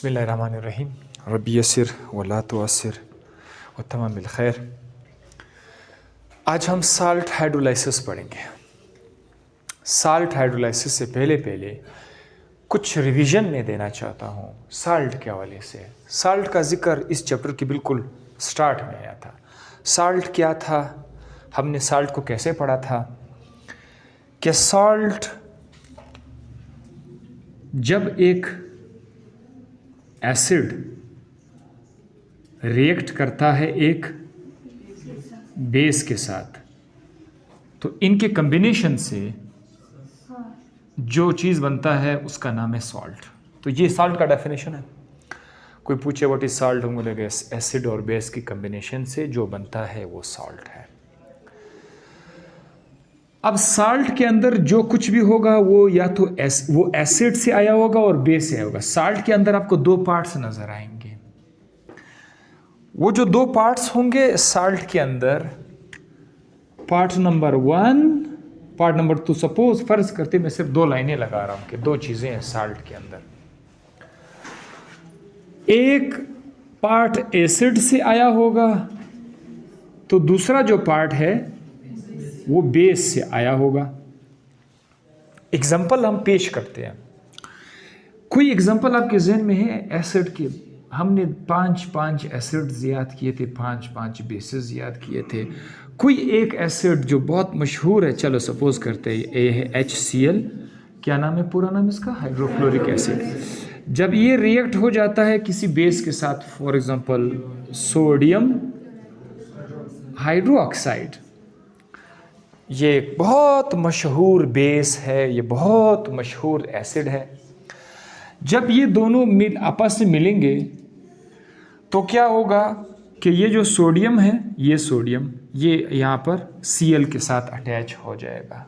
बिस्मिल्लाहिर्रहमानिर्रहीम रब्बी यस्सिर वला तुअस्सिर व तमम बिल खैर। आज हम साल्ट हाइड्रोलाइसिस पढ़ेंगे। साल्ट हाइड्रोलाइसिस से पहले कुछ रिवीजन में देना चाहता हूँ साल्ट के हवाले से। साल्ट का जिक्र इस चैप्टर के बिल्कुल स्टार्ट में आया था। साल्ट क्या था, हमने साल्ट को कैसे पढ़ा था कि साल्ट जब एक एसिड रिएक्ट करता है एक बेस के साथ, तो इनके कॉम्बिनेशन से जो चीज़ बनता है उसका नाम है सॉल्ट। तो ये साल्ट का डेफिनेशन है। कोई पूछे व्हाट इज साल्ट, हम बोलेंगे एसिड और बेस की कॉम्बिनेशन से जो बनता है वो सॉल्ट है। अब साल्ट के अंदर जो कुछ भी होगा वो या तो वो एसिड से आया होगा और बेस से आया होगा। साल्ट के अंदर आपको दो पार्ट्स नजर आएंगे। वो जो दो पार्ट्स होंगे साल्ट के अंदर, part number 1, part number 2। Suppose फर्ज करते मैं सिर्फ दो लाइनें लगा रहा हूं कि दो चीजें हैं साल्ट के अंदर। एक पार्ट एसिड से आया होगा तो दूसरा जो पार्ट है वो बेस से आया होगा। एग्जाम्पल हम पेश करते हैं। कोई एग्जाम्पल आपके जहन में है एसिड के? हमने 5 एसिड्स याद किए थे, 5 बेसेस याद किए थे। कोई एक एसिड जो बहुत मशहूर है, चलो सपोज करते हैं ए है HCl। क्या नाम है, पूरा नाम इसका? Hydrochloric acid. जब ये रिएक्ट हो जाता है किसी बेस के साथ, फॉर एग्जांपल सोडियम हाइड्रोक्साइड, ये एक बहुत मशहूर बेस है, ये बहुत मशहूर एसिड है। जब ये दोनों आपस में मिलेंगे तो क्या होगा कि ये जो सोडियम है, ये सोडियम ये यहाँ पर Cl के साथ अटैच हो जाएगा।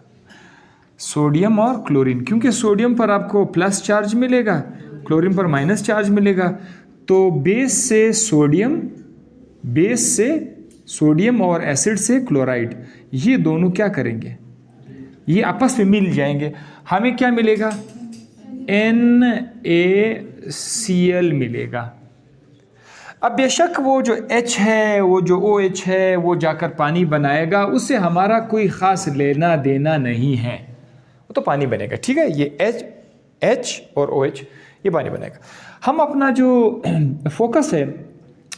सोडियम और क्लोरीन, क्योंकि सोडियम पर आपको प्लस चार्ज मिलेगा, क्लोरीन पर माइनस चार्ज मिलेगा, तो बेस से सोडियम और एसिड से क्लोराइड, ये दोनों क्या करेंगे, ये आपस में मिल जाएंगे। हमें क्या मिलेगा? NaCl मिलेगा। अब बेशक वो जो H है, वो जो OH है, वो जाकर पानी बनाएगा, उससे हमारा कोई ख़ास लेना देना नहीं है, वो तो पानी बनेगा, ठीक है। ये H और OH ये पानी बनेगा। हम अपना जो फोकस है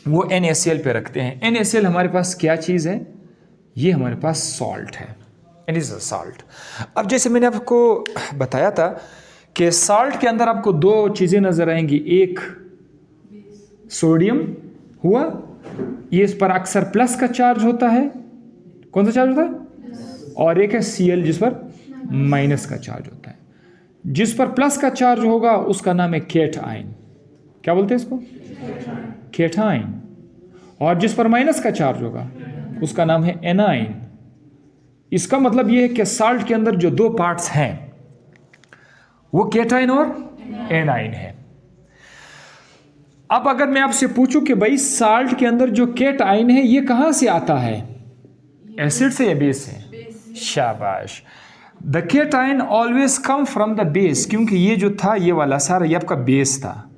वो NaCl पे रखते हैं। NaCl हमारे पास क्या चीज़ है? ये हमारे पास सॉल्ट है। It is a salt. अब जैसे मैंने आपको बताया था कि सॉल्ट के अंदर आपको दो चीज़ें नज़र आएंगी। एक सोडियम हुआ, ये इस पर अक्सर प्लस का चार्ज होता है। कौन सा चार्ज होता है? और एक है Cl जिस पर माइनस का चार्ज होता है। जिस पर प्लस का चार्ज होगा उसका नाम है केटाइन। क्या बोलते हैं इसको? केटाइन। और जिस पर माइनस का चार्ज होगा उसका नाम है एनाइन। इसका मतलब यह है कि साल्ट के अंदर जो दो पार्ट्स हैं वो केटाइन और एनाइन है। अब अगर मैं आपसे पूछूं कि भाई साल्ट के अंदर जो केटाइन है ये कहां से आता है, एसिड से या बेस से? शाबाश। The cation always come from the base, क्योंकि ये जो था ये वाला सारा ये आपका बेस था।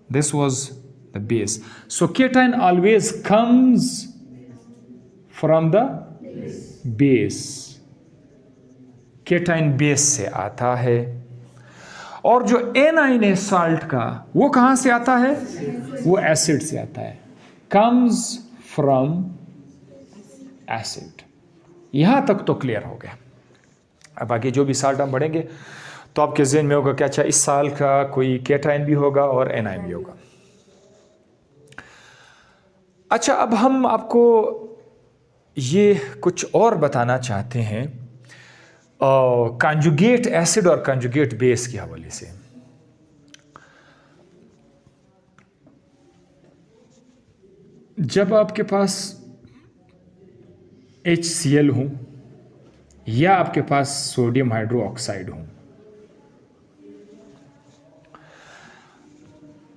This was the base. So cation always comes from the base. cation base से आता है। और जो एनाइन है साल्ट का वो कहां से आता है? वो एसिड से आता है। comes from acid। यहां तक तो क्लियर हो गया। अब आगे जो भी साल्ट हम बढ़ेंगे तो आपके ज़हन में होगा कि अच्छा इस साल्ट का कोई केटाइन भी होगा और एनाइन भी होगा। अच्छा, अब हम आपको ये कुछ और बताना चाहते हैं कॉन्जुगेट एसिड और कॉन्जुगेट बेस के हवाले से। जब आपके पास HCl हो या आपके पास सोडियम हाइड्रोक्साइड हो,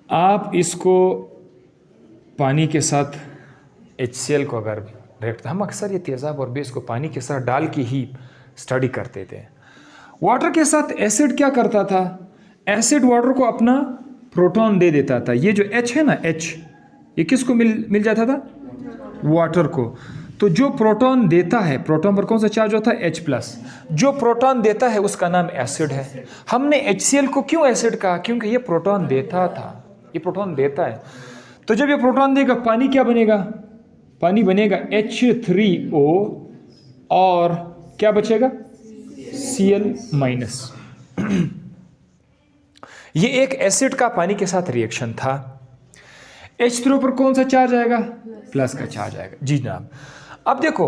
आप इसको पानी के साथ HCl को अगर रिएक्ट, हम अक्सर ये तेज़ाब और बेस को पानी के साथ डाल के ही स्टडी करते थे। वाटर के साथ एसिड क्या करता था? एसिड वाटर को अपना प्रोटॉन दे देता था। ये जो H है ना, H, ये किसको मिल जाता था? वाटर को। तो जो प्रोटॉन देता है, प्रोटॉन पर कौन सा चार्ज होता है? H+। जो प्रोटॉन देता है उसका नाम एसिड है। हमने HCl को क्यों एसिड कहा? क्योंकि ये प्रोटॉन देता था, ये प्रोटॉन देता है। तो जब ये प्रोटॉन देगा, पानी क्या बनेगा? पानी बनेगा H3O और क्या बचेगा? Cl-। ये एक एसिड का पानी के साथ रिएक्शन था। H3O पर कौन सा चार्ज आएगा? प्लस का चार्ज आएगा। जी जनाब। अब देखो,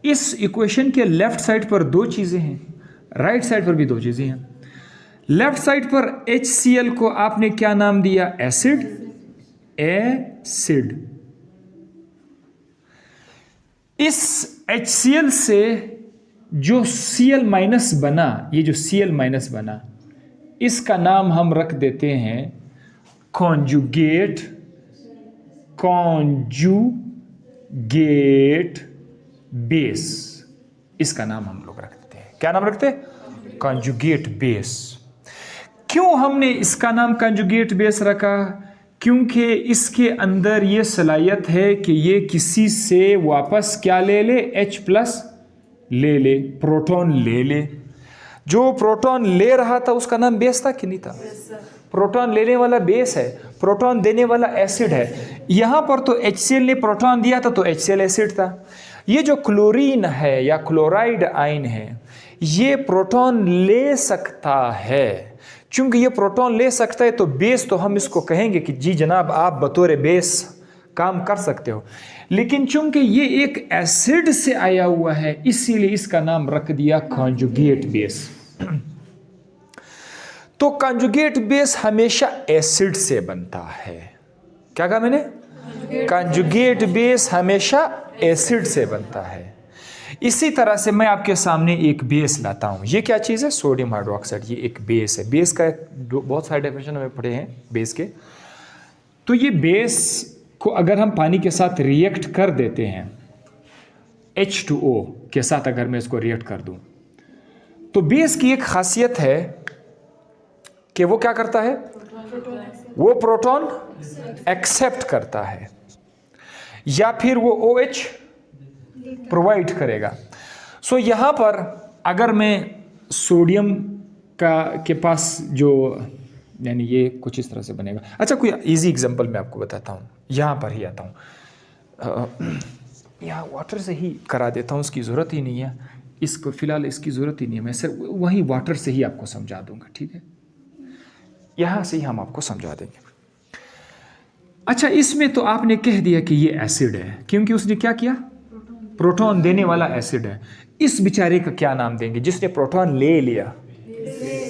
इस इक्वेशन के लेफ्ट साइड पर दो चीजें हैं, राइट साइड पर भी दो चीजें हैं। लेफ्ट साइड पर HCl को आपने क्या नाम दिया? Acid, acid. इस HCl से जो Cl- बना, ये जो Cl- बना, इसका नाम हम रख देते हैं कॉन्जुगेट, कॉन्जुगेट बेस। इसका नाम हम लोग रख देते हैं, क्या नाम रखते हैं? Conjugate base. क्यों हमने इसका नाम कॉन्जुगेट बेस रखा? क्योंकि इसके अंदर ये सलाहियत है कि ये किसी से वापस क्या ले ले? H+ ले ले, प्रोटॉन ले ले। जो प्रोटॉन ले रहा था उसका नाम बेस था कि नहीं था? प्रोटॉन लेने वाला बेस है, प्रोटॉन देने वाला एसिड है। यहां पर तो HCl ने प्रोटॉन दिया था तो HCl एसिड था। ये जो क्लोरीन है या क्लोराइड आयन है, ये प्रोटॉन ले सकता है। चूंकि ये प्रोटॉन ले सकता है तो बेस तो हम इसको कहेंगे कि जी जनाब आप बतौर बेस काम कर सकते हो। लेकिन चूंकि ये एक एसिड से आया हुआ है, इसीलिए इसका नाम रख दिया कॉन्जुगेट बेस। तो कॉन्जुगेट बेस हमेशा एसिड से बनता है। क्या कहा मैंने? कॉन्जुगेट बेस हमेशा एसिड से बनता है। इसी तरह से मैं आपके सामने एक बेस लाता हूं। ये क्या चीज़ है? Sodium hydroxide. ये एक बेस है। बेस का बहुत सारे डेफिनेशन हमें पढ़े हैं बेस के। तो ये बेस को अगर हम पानी के साथ रिएक्ट कर देते हैं, H2O के साथ अगर मैं इसको रिएक्ट कर दूं, तो बेस की एक खासियत है कि वो क्या करता है? वो प्रोटॉन एक्सेप्ट करता है या फिर वो OH प्रोवाइड करेगा। सो यहां पर अगर मैं सोडियम के पास जो, यानी ये कुछ इस तरह से बनेगा। अच्छा, कोई इजी एग्जांपल मैं आपको बताता हूँ। यहाँ पर ही आता हूँ, यहाँ वाटर से ही करा देता हूँ, उसकी ज़रूरत ही नहीं है इसको, फिलहाल इसकी ज़रूरत ही नहीं है। मैं सिर्फ वहीं वाटर से ही आपको समझा दूंगा, ठीक है? यहाँ से ही हम आपको समझा देंगे। अच्छा, इसमें तो आपने कह दिया कि ये एसिड है, क्योंकि उसने क्या किया? प्रोटॉन देने वाला एसिड है। इस बेचारे का क्या नाम देंगे जिसने प्रोटॉन ले लिया?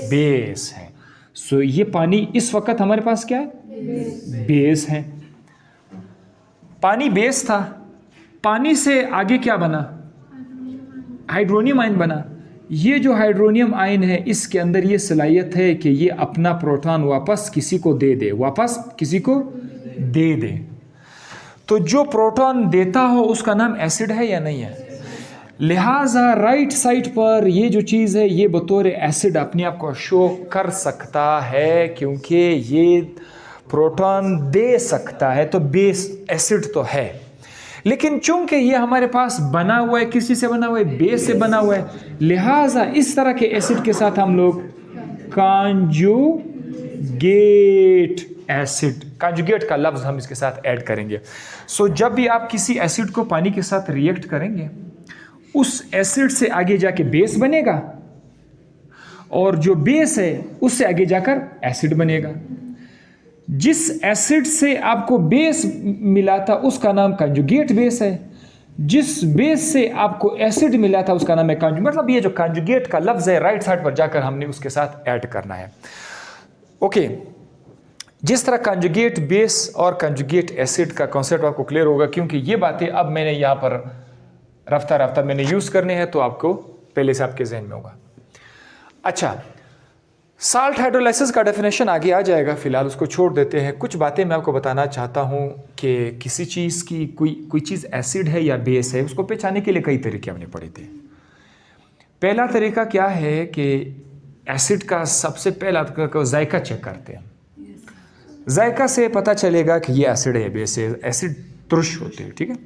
बेस है। सो ये पानी इस वक्त हमारे पास क्या है? बेस है। पानी बेस था, पानी से आगे क्या बना? हाइड्रोनियम आयन बना। ये जो हाइड्रोनियम आयन है, इसके अंदर ये सलाहियत है कि ये अपना प्रोटॉन वापस किसी को दे दे, वापस किसी को दे दे। तो जो प्रोटॉन देता हो उसका नाम एसिड है या नहीं है? लिहाजा राइट साइड पर ये जो चीज़ है, ये बतौर एसिड अपने आप को शो कर सकता है, क्योंकि ये प्रोटॉन दे सकता है, तो बेस एसिड तो है। लेकिन चूंकि ये हमारे पास बना हुआ है, किसी से बना हुआ है? बेस से बना हुआ है। लिहाजा इस तरह के एसिड के साथ हम लोग कॉन्जुगेट एसिड, कॉन्जुगेट का लफ्ज हम इसके साथ ऐड करेंगे। सो जब भी आप किसी एसिड को पानी के साथ रिएक्ट करेंगे, उस एसिड से आगे जाके बेस बनेगा और जो बेस है उससे आगे जाकर एसिड बनेगा। जिस एसिड से आपको बेस मिला था उसका नाम कॉन्जुगेट बेस है। जिस बेस से आपको एसिड मिला था उसका नाम है कॉन्जुगेट। मतलब ये जो कॉन्जुगेट का लफ्ज है, राइट साइड पर जाकर हमने उसके साथ ऐड करना है। ओके, जिस तरह कॉन्जुगेट बेस और कॉन्जुगेट एसिड का कॉन्सेप्ट आपको क्लियर होगा, क्योंकि ये बातें अब मैंने यहाँ पर रफ्ता रफ्ता मैंने यूज़ करने हैं, तो आपको पहले से आपके जहन में होगा। अच्छा, साल्ट हाइड्रोलाइसिस का डेफिनेशन आगे आ जाएगा, फिलहाल उसको छोड़ देते हैं। कुछ बातें मैं आपको बताना चाहता हूँ कि किसी चीज़ की कोई चीज़ एसिड है या बेस है, उसको पहचानने के लिए कई तरीके हमने पढ़े थे। पहला तरीका क्या है कि एसिड का सबसे पहला जायका चेक करते हैं। जायका से पता चलेगा कि ये एसिड है, बेस है। एसिड तुरश होते हैं, ठीक है,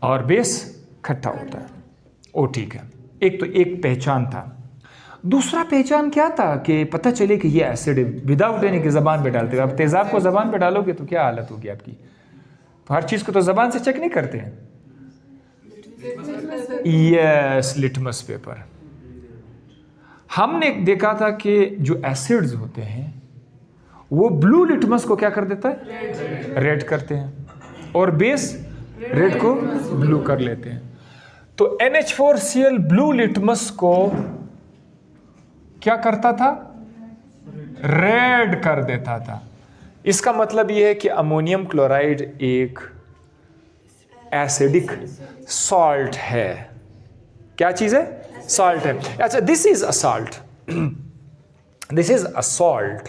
और बेस खट्टा होता है। ओ ठीक है, एक तो एक पहचान था। दूसरा पहचान क्या था कि पता चले कि ये एसिड है विदाउट यानी कि ज़बान पे डालते हुए। अब तेज़ाब को ज़बान पे डालोगे तो क्या हालत होगी आपकी। तो हर चीज़ को तो ज़बान से चेक नहीं करते हैं। Yes, litmus paper. हमने देखा था कि जो एसिड्स होते हैं वो ब्लू लिटमस को क्या कर देता है, रेड करते हैं, और बेस रेड को ब्लू कर लेते हैं। तो NH4Cl ब्लू लिटमस को क्या करता था, रेड कर देता था। इसका मतलब यह है कि अमोनियम क्लोराइड एक एसिडिक सॉल्ट है। क्या चीज है, सॉल्ट है। अच्छा, this is a salt, this is a salt.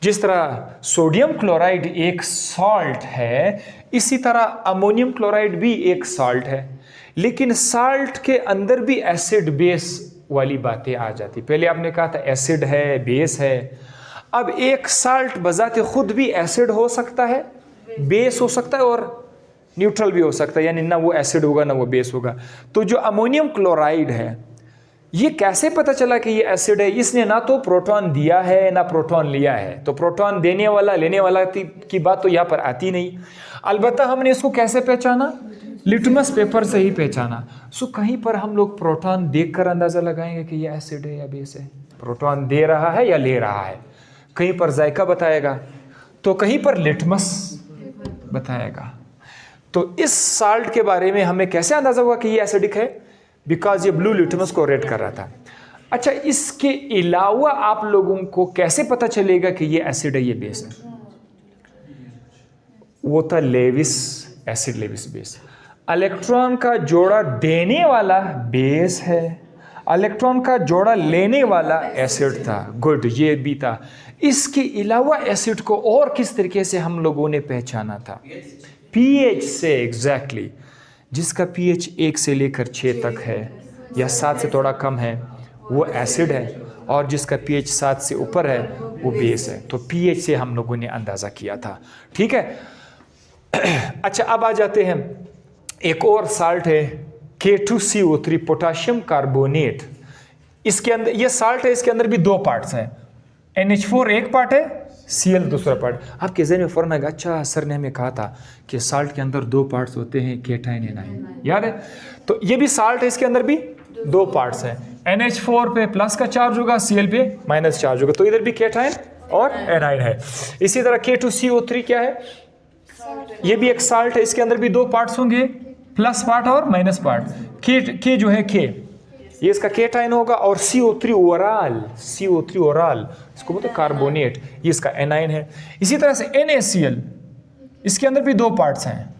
जिस तरह सोडियम क्लोराइड एक सॉल्ट है, इसी तरह अमोनियम क्लोराइड भी एक सॉल्ट है। लेकिन सॉल्ट के अंदर भी एसिड बेस वाली बातें आ जाती। पहले आपने कहा था एसिड है, बेस है। अब एक सॉल्ट बजाते खुद भी एसिड हो सकता है, बेस हो सकता है, और न्यूट्रल भी हो सकता है, यानी ना वो एसिड होगा ना वो बेस होगा। तो जो अमोनियम क्लोराइड है, ये कैसे पता चला कि ये एसिड है? इसने ना तो प्रोटॉन दिया है ना प्रोटॉन लिया है। तो प्रोटॉन देने वाला लेने वाला की बात तो यहाँ पर आती नहीं। अलबत्ता हमने इसको कैसे पहचाना, लिटमस पेपर से ही पहचाना। सो कहीं पर हम लोग प्रोटॉन देखकर अंदाजा लगाएंगे कि ये एसिड है या बेस है। प्रोटॉन दे रहा है या ले रहा है, कहीं पर जायका बताएगा तो कहीं पर लिटमस बताएगा। तो इस साल्ट के बारे में हमें कैसे अंदाजा हुआ कि ये एसिडिक है? बिकॉज ये ब्लू लिटमस को रेड कर रहा था। अच्छा, इसके अलावा आप लोगों को कैसे पता चलेगा कि ये एसिड है, ये बेस है? वो था Lewis acid, Lewis base. Electron का जोड़ा देने वाला बेस है, इलेक्ट्रॉन का जोड़ा लेने वाला एसिड था। गुड, ये भी था। इसके अलावा एसिड को और किस तरीके से हम लोगों ने पहचाना था? पीएच से। एग्जैक्टली, जिसका पीएच 1 से लेकर 6 तक है या 7 से थोड़ा कम है वो एसिड है, और जिसका पीएच 7 से ऊपर है वो बेस है। तो पीएच से हम लोगों ने अंदाज़ा किया था, ठीक है। अच्छा, अब आ जाते हैं, एक और साल्ट है K2CO3, पोटाशियम कार्बोनेट। इसके अंदर ये साल्ट है, इसके अंदर भी 2 पार्ट्स हैं। NH4 एक पार्ट है, Cl दूसरा पार्ट। आपके ज़हन में फ़ौरन आएगा, अच्छा सर ने हमें कहा था कि साल्ट के अंदर 2 पार्ट्स होते हैं, केटाइन एनाइन, याद है? तो ये भी साल्ट है, इसके अंदर भी 2 पार्ट्स हैं। NH4 पे प्लस का चार्ज होगा, Cl पे माइनस चार्ज होगा, तो इधर भी केटाइन और एनाइन है। इसी तरह K2CO3 क्या है? ये भी एक साल्ट है, इसके अंदर भी 2 पार्ट्स होंगे, प्लस पार्ट और माइनस पार्ट। के जो है के, ये इसका केटाइन होगा, और CO3 ओवरऑल, CO3 ओवरऑल इसको बोलते हैं कार्बोनेट, ये इसका एनाइन है। इसी तरह से NaCl, इसके अंदर भी 2 पार्ट्स हैं,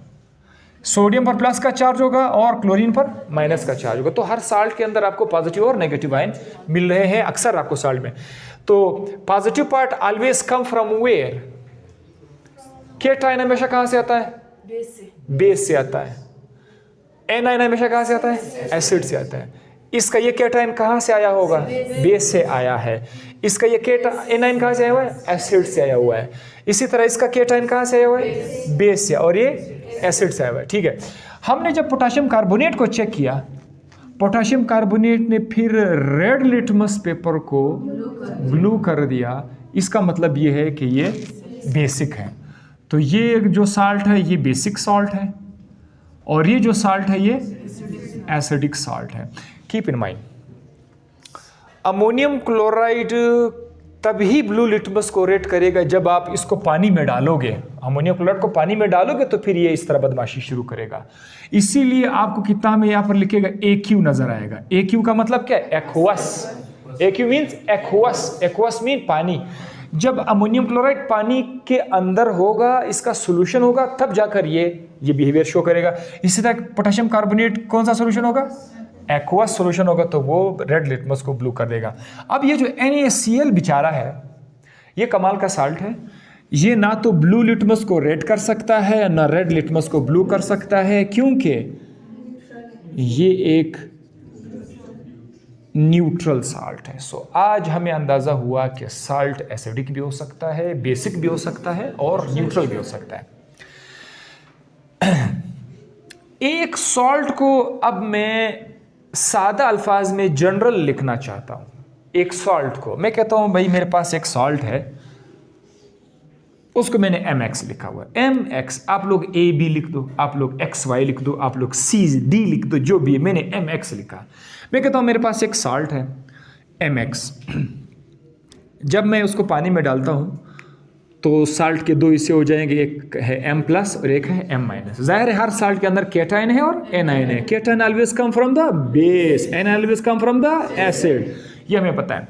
सोडियम पर प्लस का चार्ज होगा और क्लोरीन पर माइनस का चार्ज होगा। तो हर साल्ट के अंदर आपको पॉजिटिव और नेगेटिव आयन मिल रहे हैं अक्सर आपको साल्ट में। तो positive part always come from where? Cation हमेशा कहां से आता है? बेस से आता है। एनाइन हमेशा कहां से आता है? एसिड से आता है। इसका ये केटाइन कहां से आया होगा? बेस से आया है। इसका ये एनाइन कहां से आया हुआ है? एसिड से आया हुआ है। इसी तरह इसका केटाइन कहां से आया हुआ है? बेस से, और ये एसिड से आया हुआ है, ठीक है। हमने जब पोटाशियम कार्बोनेट को चेक किया, पोटाशियम कार्बोनेट ने फिर रेड लिटमस पेपर को ब्लू कर दिया। इसका मतलब ये है कि ये बेसिक है। तो ये जो साल्ट है ये बेसिक साल्ट है, और ये जो साल्ट है ये एसिडिक साल्ट है। Keep in mind, ammonium chloride तभी ब्लू लिटमस को रेड करेगा जब आप इसको पानी में डालोगे। अमोनियम क्लोराइड को पानी में डालोगे तो फिर ये इस तरह बदमाशी शुरू करेगा। इसीलिए आपको किताब में यहाँ पर लिखेगा AQ नजर आएगा। AQ का मतलब क्या है? Aqueous. AQ means aqueous. Aqueous mean पानी। जब अमोनियम क्लोराइड पानी के अंदर होगा, इसका सोल्यूशन होगा, तब जाकर ये बिहेवियर शो करेगा। इसी तरह पोटेशियम कार्बोनेट कौन सा सोल्यूशन होगा? एक्वस सोल्यूशन होगा, तो वो रेड लिटमस को ब्लू कर देगा। अब ये जो NaCl बेचारा है, ये कमाल का साल्ट है। ये ना तो ब्लू लिटमस को रेड कर सकता है ना रेड लिटमस को ब्लू कर सकता है, क्योंकि ये एक न्यूट्रल साल्ट है। सो आज हमें अंदाज़ा हुआ कि साल्ट एसिडिक भी हो सकता है, बेसिक भी हो सकता है और न्यूट्रल भी हो सकता है। एक सॉल्ट को अब मैं सादा अल्फाज में जनरल लिखना चाहता हूं। एक सॉल्ट को मैं कहता हूं भाई मेरे पास एक सॉल्ट है, उसको मैंने MX लिखा हुआ है। MX आप लोग AB लिख दो, आप लोग XY लिख दो, आप लोग CD लिख दो, जो भी है, मैंने MX लिखा। मैं कहता हूं मेरे पास एक सॉल्ट है MX। जब मैं उसको पानी में डालता हूं तो साल्ट के दो हिस्से हो जाएंगे, एक है M+ और एक है M-। जाहिर है हर साल्ट के अंदर केटाइन है और एनाइन है। Cation always come from the base, A9 always come from the acid, ये हमें पता है।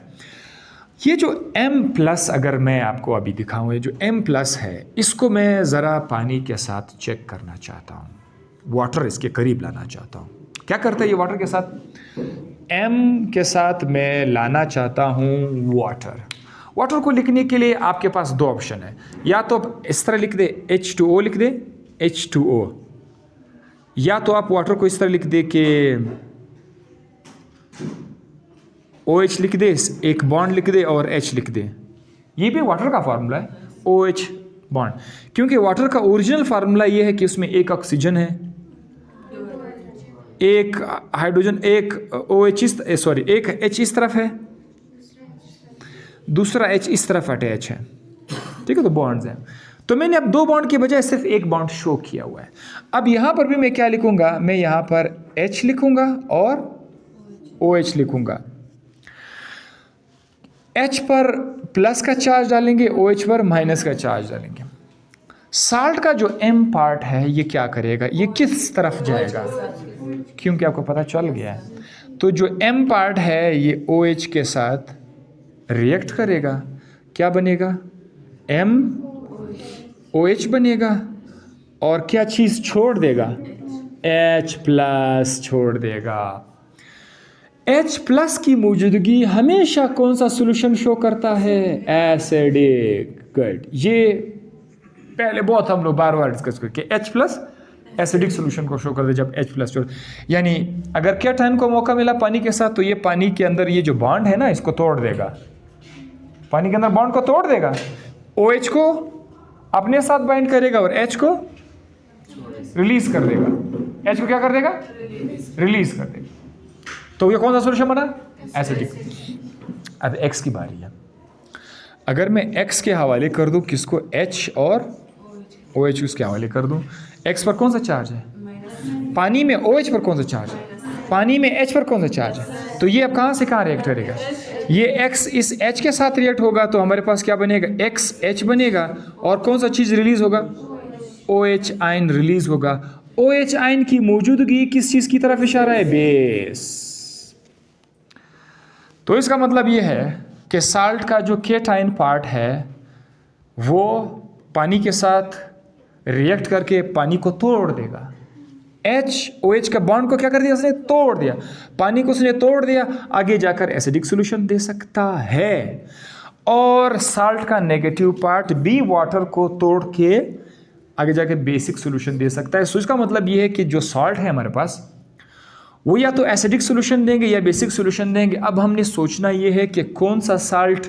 ये जो M+ अगर मैं आपको अभी दिखाऊं, ये जो M+ है इसको मैं ज़रा पानी के साथ चेक करना चाहता हूँ, वाटर इसके करीब लाना चाहता हूँ। क्या करता है ये वाटर के साथ? M के साथ मैं लाना चाहता हूँ वाटर। वाटर को लिखने के लिए आपके पास दो ऑप्शन है, या तो आप इस तरह लिख दे H2O लिख दे H2O, या तो आप वाटर को इस तरह लिख दे कि OH लिख दे, एक बॉन्ड लिख दे और H लिख दे। ये भी वाटर का फार्मूला है, OH बॉन्ड, क्योंकि वाटर का ओरिजिनल फार्मूला ये है कि उसमें एक ऑक्सीजन है, एक हाइड्रोजन, एक एक H इस तरफ है, दूसरा H इस तरफ अटैच है। ठीक है, तो बॉन्ड्स हैं। तो मैंने अब दो बॉन्ड के बजाय सिर्फ एक बॉन्ड शो किया हुआ है। अब यहां पर भी मैं क्या लिखूंगा? मैं यहां पर H लिखूंगा और OH लिखूंगा। H पर प्लस का चार्ज डालेंगे, OH पर माइनस का चार्ज डालेंगे। साल्ट का जो M पार्ट है ये क्या करेगा? ये किस तरफ जाएगा? क्योंकि आपको पता चल गया है। तो जो M पार्ट है ये OH के साथ रिएक्ट करेगा, क्या बनेगा? MOH बनेगा, और क्या चीज़ छोड़ देगा? H+ छोड़ देगा। H+ की मौजूदगी हमेशा कौन सा सॉल्यूशन शो करता है? एसिडिक। गुड, ये पहले बहुत हम लोग बार बार डिस्कस करके H+ एसिडिक सॉल्यूशन को शो कर दे जब H+ छोड़, यानी अगर केटाइन को मौका मिला पानी के साथ तो ये पानी के अंदर ये जो बॉन्ड है ना इसको तोड़ देगा, पानी के अंदर बॉन्ड को तोड़ देगा, OH को अपने साथ बाइंड करेगा और H को रिलीज कर देगा। H को क्या कर देगा? रिलीज कर देगा। तो ये कौन सा सॉल्यूशन बना? एसिडिक। अब X की बारी है। अगर मैं X के हवाले कर दूं किसको? H और OH उसके हवाले कर दूं। X पर कौन सा चार्ज है? पानी में OH पर कौन सा चार्ज है? पानी में H पर कौन सा चार्ज है? तो ये अब कहाँ से कहाँ रिएक्ट करेगा? ये X इस H के साथ रिएक्ट होगा तो हमारे पास क्या बनेगा? XH बनेगा, और कौन सा चीज़ रिलीज होगा? OH आयन रिलीज होगा। OH आयन की मौजूदगी किस चीज़ की तरफ इशारा है? बेस। तो इसका मतलब ये है कि साल्ट का जो केटाइन पार्ट है वो पानी के साथ रिएक्ट करके पानी को तोड़ देगा। OH का बॉन्ड को क्या कर दिया? उसने तोड़ दिया, पानी को उसने तोड़ दिया, आगे जाकर एसिडिक सॉल्यूशन दे सकता है। और साल्ट का नेगेटिव पार्ट भी वाटर को तोड़ के आगे जाकर बेसिक सॉल्यूशन दे सकता है। सो इसका मतलब ये है कि जो सॉल्ट है हमारे पास वो या तो एसिडिक सॉल्यूशन देंगे या बेसिक सॉल्यूशन देंगे। अब हमने सोचना ये है कि कौन सा साल्ट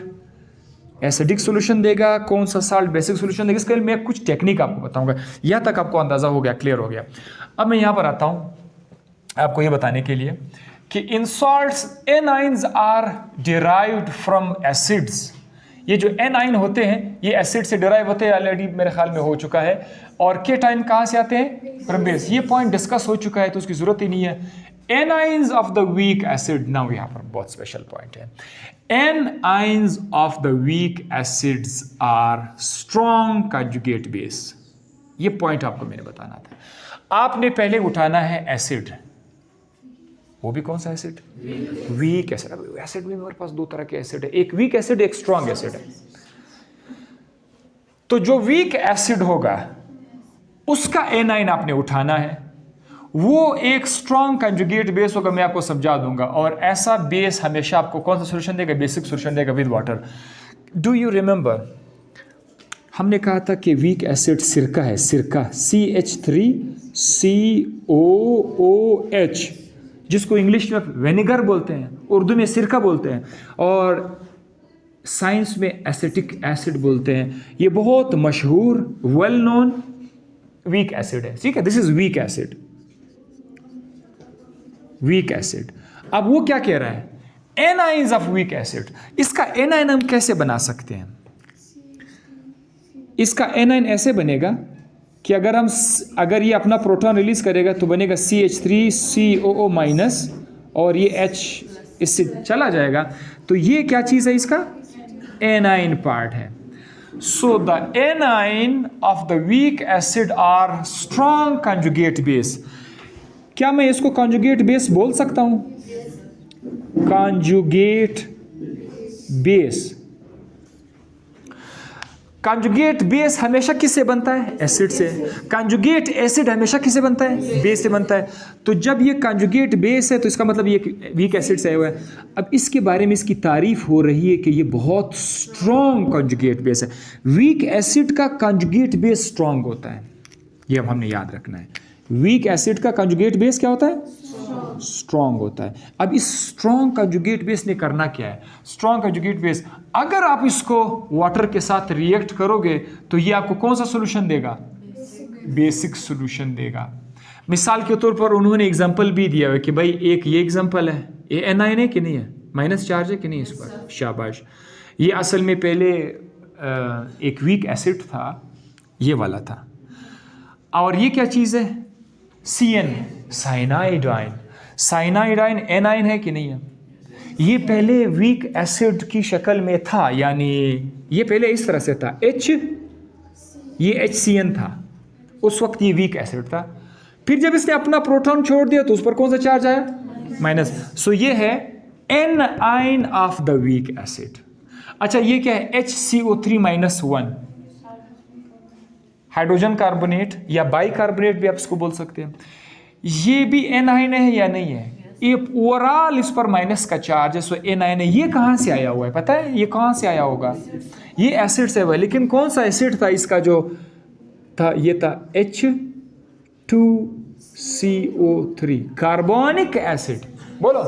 एसिडिक सॉल्यूशन देगा, कौन सा साल्ट बेसिक सॉल्यूशन देगा। इसके लिए मैं कुछ टेक्निक आपको बताऊंगा। यहाँ तक आपको अंदाज़ा हो गया, क्लियर हो गया। अब मैं यहाँ पर आता हूँ आपको ये बताने के लिए कि इन salts anions are derived from acids. ये जो एनाइन होते हैं ये एसिड से डिराइव होते हैं, ऑलरेडी मेरे ख्याल में हो चुका है। और केटाइन कहाँ से आते हैं? From base. ये पॉइंट डिस्कस हो चुका है तो उसकी ज़रूरत ही नहीं है। Anions of the weak acid, now यहाँ पर बहुत स्पेशल पॉइंट है। Anions of the weak acids are strong conjugate base. ये पॉइंट आपको मैंने बताना था। आपने पहले उठाना है एसिड, वो भी कौन सा एसिड? Weak acid. अब एसिड में मेरे पास दो तरह के एसिड है, एक वीक एसिड एक स्ट्रॉन्ग एसिड है। तो जो वीक एसिड होगा उसका एनाइन आपने उठाना है, वो एक स्ट्रॉन्ग कंजुगेट बेस होगा, मैं आपको समझा दूंगा। और ऐसा बेस हमेशा आपको कौन सा सॉल्यूशन देगा? बेसिक सॉल्यूशन देगा with water. Do you remember हमने कहा था कि वीक एसिड सिरका है, सिरका CH3COOH। जिसको इंग्लिश में विनेगर बोलते हैं, उर्दू में सिरका बोलते हैं, और साइंस में एसिटिक एसिड बोलते हैं। ये बहुत मशहूर वेल नोन वीक एसिड है, ठीक है। This is weak acid, weak acid. अब वो क्या कह रहा है, एनाइंस ऑफ वीक एसिड। इसका एनाइन हम कैसे बना सकते हैं? इसका एनाइन ऐसे बनेगा कि अगर ये अपना प्रोटॉन रिलीज करेगा तो बनेगा CH3COO माइनस, और ये H इससे चला जाएगा, तो ये क्या चीज़ है, इसका एनाइन पार्ट है। So the anion of the weak acid are strong conjugate base. क्या मैं इसको कंजुगेट बेस बोल सकता हूं? Conjugate base. कंजुगेट बेस हमेशा किससे बनता है? एसिड से। कंजुगेट एसिड हमेशा किससे बनता है? बेस से बनता है। तो जब ये कंजुगेट बेस है तो इसका मतलब ये वीक एसिड से आया हुआ है। अब इसके बारे में इसकी तारीफ हो रही है कि ये बहुत स्ट्रॉन्ग कंजुगेट बेस है। वीक एसिड का कंजुगेट बेस स्ट्रॉन्ग होता है, ये अब हमने याद रखना है। वीक एसिड का कंजुगेट बेस क्या होता है? स्ट्रॉन्ग होता है। अब इस स्ट्रॉन्ग कंजुगेट बेस ने करना क्या है? स्ट्रॉन्ग कंजुगेट बेस, अगर आप इसको वाटर के साथ रिएक्ट करोगे तो ये आपको कौन सा सॉल्यूशन देगा? बेसिक सॉल्यूशन देगा। मिसाल के तौर पर उन्होंने एग्जांपल भी दिया है कि भाई एक ये एग्जांपल है, ये एनाइन है कि नहीं है, माइनस चार्ज है कि नहीं इस पर, शाबाश। ये असल में पहले एक वीक एसिड था, ये वाला था, और ये क्या चीज़ है? CN, साइनाइडाइन। साइनाइडाइन एनाइन है कि नहीं है? ये पहले वीक एसिड की शक्ल में था, यानी ये पहले इस तरह से था, ये HCN था, उस वक्त ये वीक एसिड था। फिर जब इसने अपना प्रोटॉन छोड़ दिया तो उस पर कौन सा चार्ज आया? माइनस। सो ये है A9 of the weak acid. अच्छा, ये क्या है? HCO3-1, हाइड्रोजन कार्बोनेट या बाइकार्बोनेट भी आप इसको बोल सकते हैं। ये भी एनाइन है या नहीं है? ये ओवरऑल इस पर माइनस का चार्ज है, सो एनाइन है। ये कहाँ से आया हुआ है पता है? ये कहाँ से आया होगा? ये एसिड से हुआ, लेकिन कौन सा एसिड था इसका जो था? ये था H2CO3, कार्बोनिक एसिड। बोलो,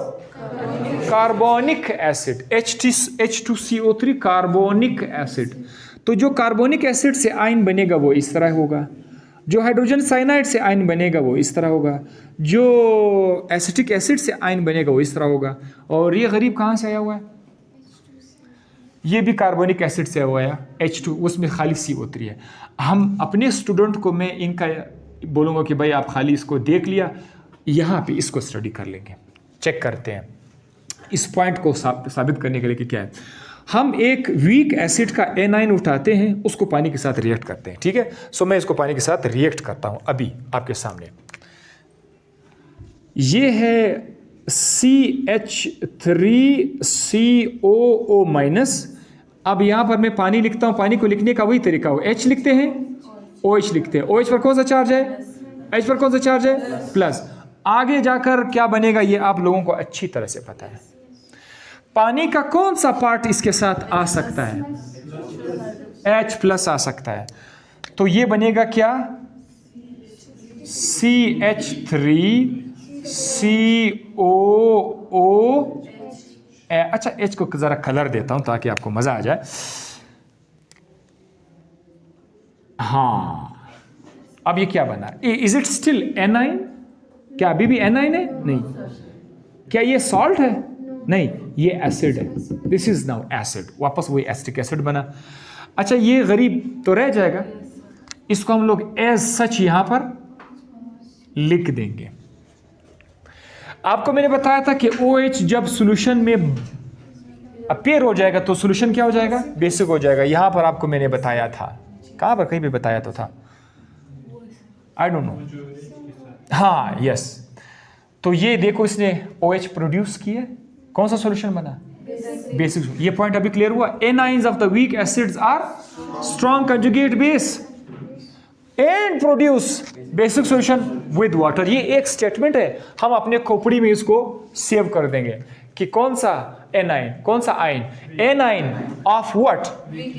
carbonic acid, H2CO3 carbonic acid. तो जो कार्बोनिक एसिड से आयन बनेगा वो इस तरह होगा, जो हाइड्रोजन साइनाइड से आयन बनेगा वो इस तरह होगा, जो एसिटिक एसिड से आयन बनेगा वो इस तरह होगा। और ये गरीब कहाँ से आया हुआ है? ये भी कार्बोनिक एसिड से हुआ है, H2, उसमें खाली CO3 है। हम अपने स्टूडेंट को मैं इनका बोलूँगा कि भाई आप खाली इसको देख लिया, यहाँ पे इसको स्टडी कर लेंगे, चेक करते हैं इस पॉइंट को साबित करने के लिए कि क्या है। हम एक वीक एसिड का एनाइन उठाते हैं, उसको पानी के साथ रिएक्ट करते हैं, ठीक है। सो मैं इसको पानी के साथ रिएक्ट करता हूं अभी आपके सामने। ये है CH3COO माइनस। अब यहां पर मैं पानी लिखता हूं, पानी को लिखने का वही तरीका हो, H लिखते हैं, OH लिखते हैं। OH पर कौन सा चार्ज है? H पर कौन सा चार्ज है? प्लस। आगे जाकर क्या बनेगा ये आप लोगों को अच्छी तरह से पता है। पानी का कौन सा पार्ट इसके साथ आ सकता है? H+ आ सकता है। तो ये बनेगा क्या? CH3COO। अच्छा, H को ज़रा कलर देता हूं ताकि आपको मज़ा आ जाए। हाँ, अब ये क्या बना? Is it still A9? क्या अभी भी एनाइन है? नहीं। क्या ये सॉल्ट है? नहीं, ये एसिड है। दिस इज नाउ एसिड, वापस वही एसिटिक एसिड बना। अच्छा, ये गरीब तो रह जाएगा, इसको हम लोग एज सच यहां पर लिख देंगे। आपको मैंने बताया था कि OH जब सॉल्यूशन में अपीयर हो जाएगा तो सॉल्यूशन क्या हो जाएगा? बेसिक हो जाएगा। यहां पर आपको मैंने बताया था, कहां पर? कहीं भी बताया तो था, आई डोंट नो। हाँ, यस। तो ये देखो, इसने OH प्रोड्यूस किया, कौन सा सॉल्यूशन बना? बेसिक। ये पॉइंट अभी क्लियर हुआ। Anions of the weak acids are strong conjugate base and produce basic solution with water. ये एक स्टेटमेंट है, हम अपने खोपड़ी में इसको सेव कर देंगे। कि कौन सा एनाइन, कौन सा आइन, A9 of what,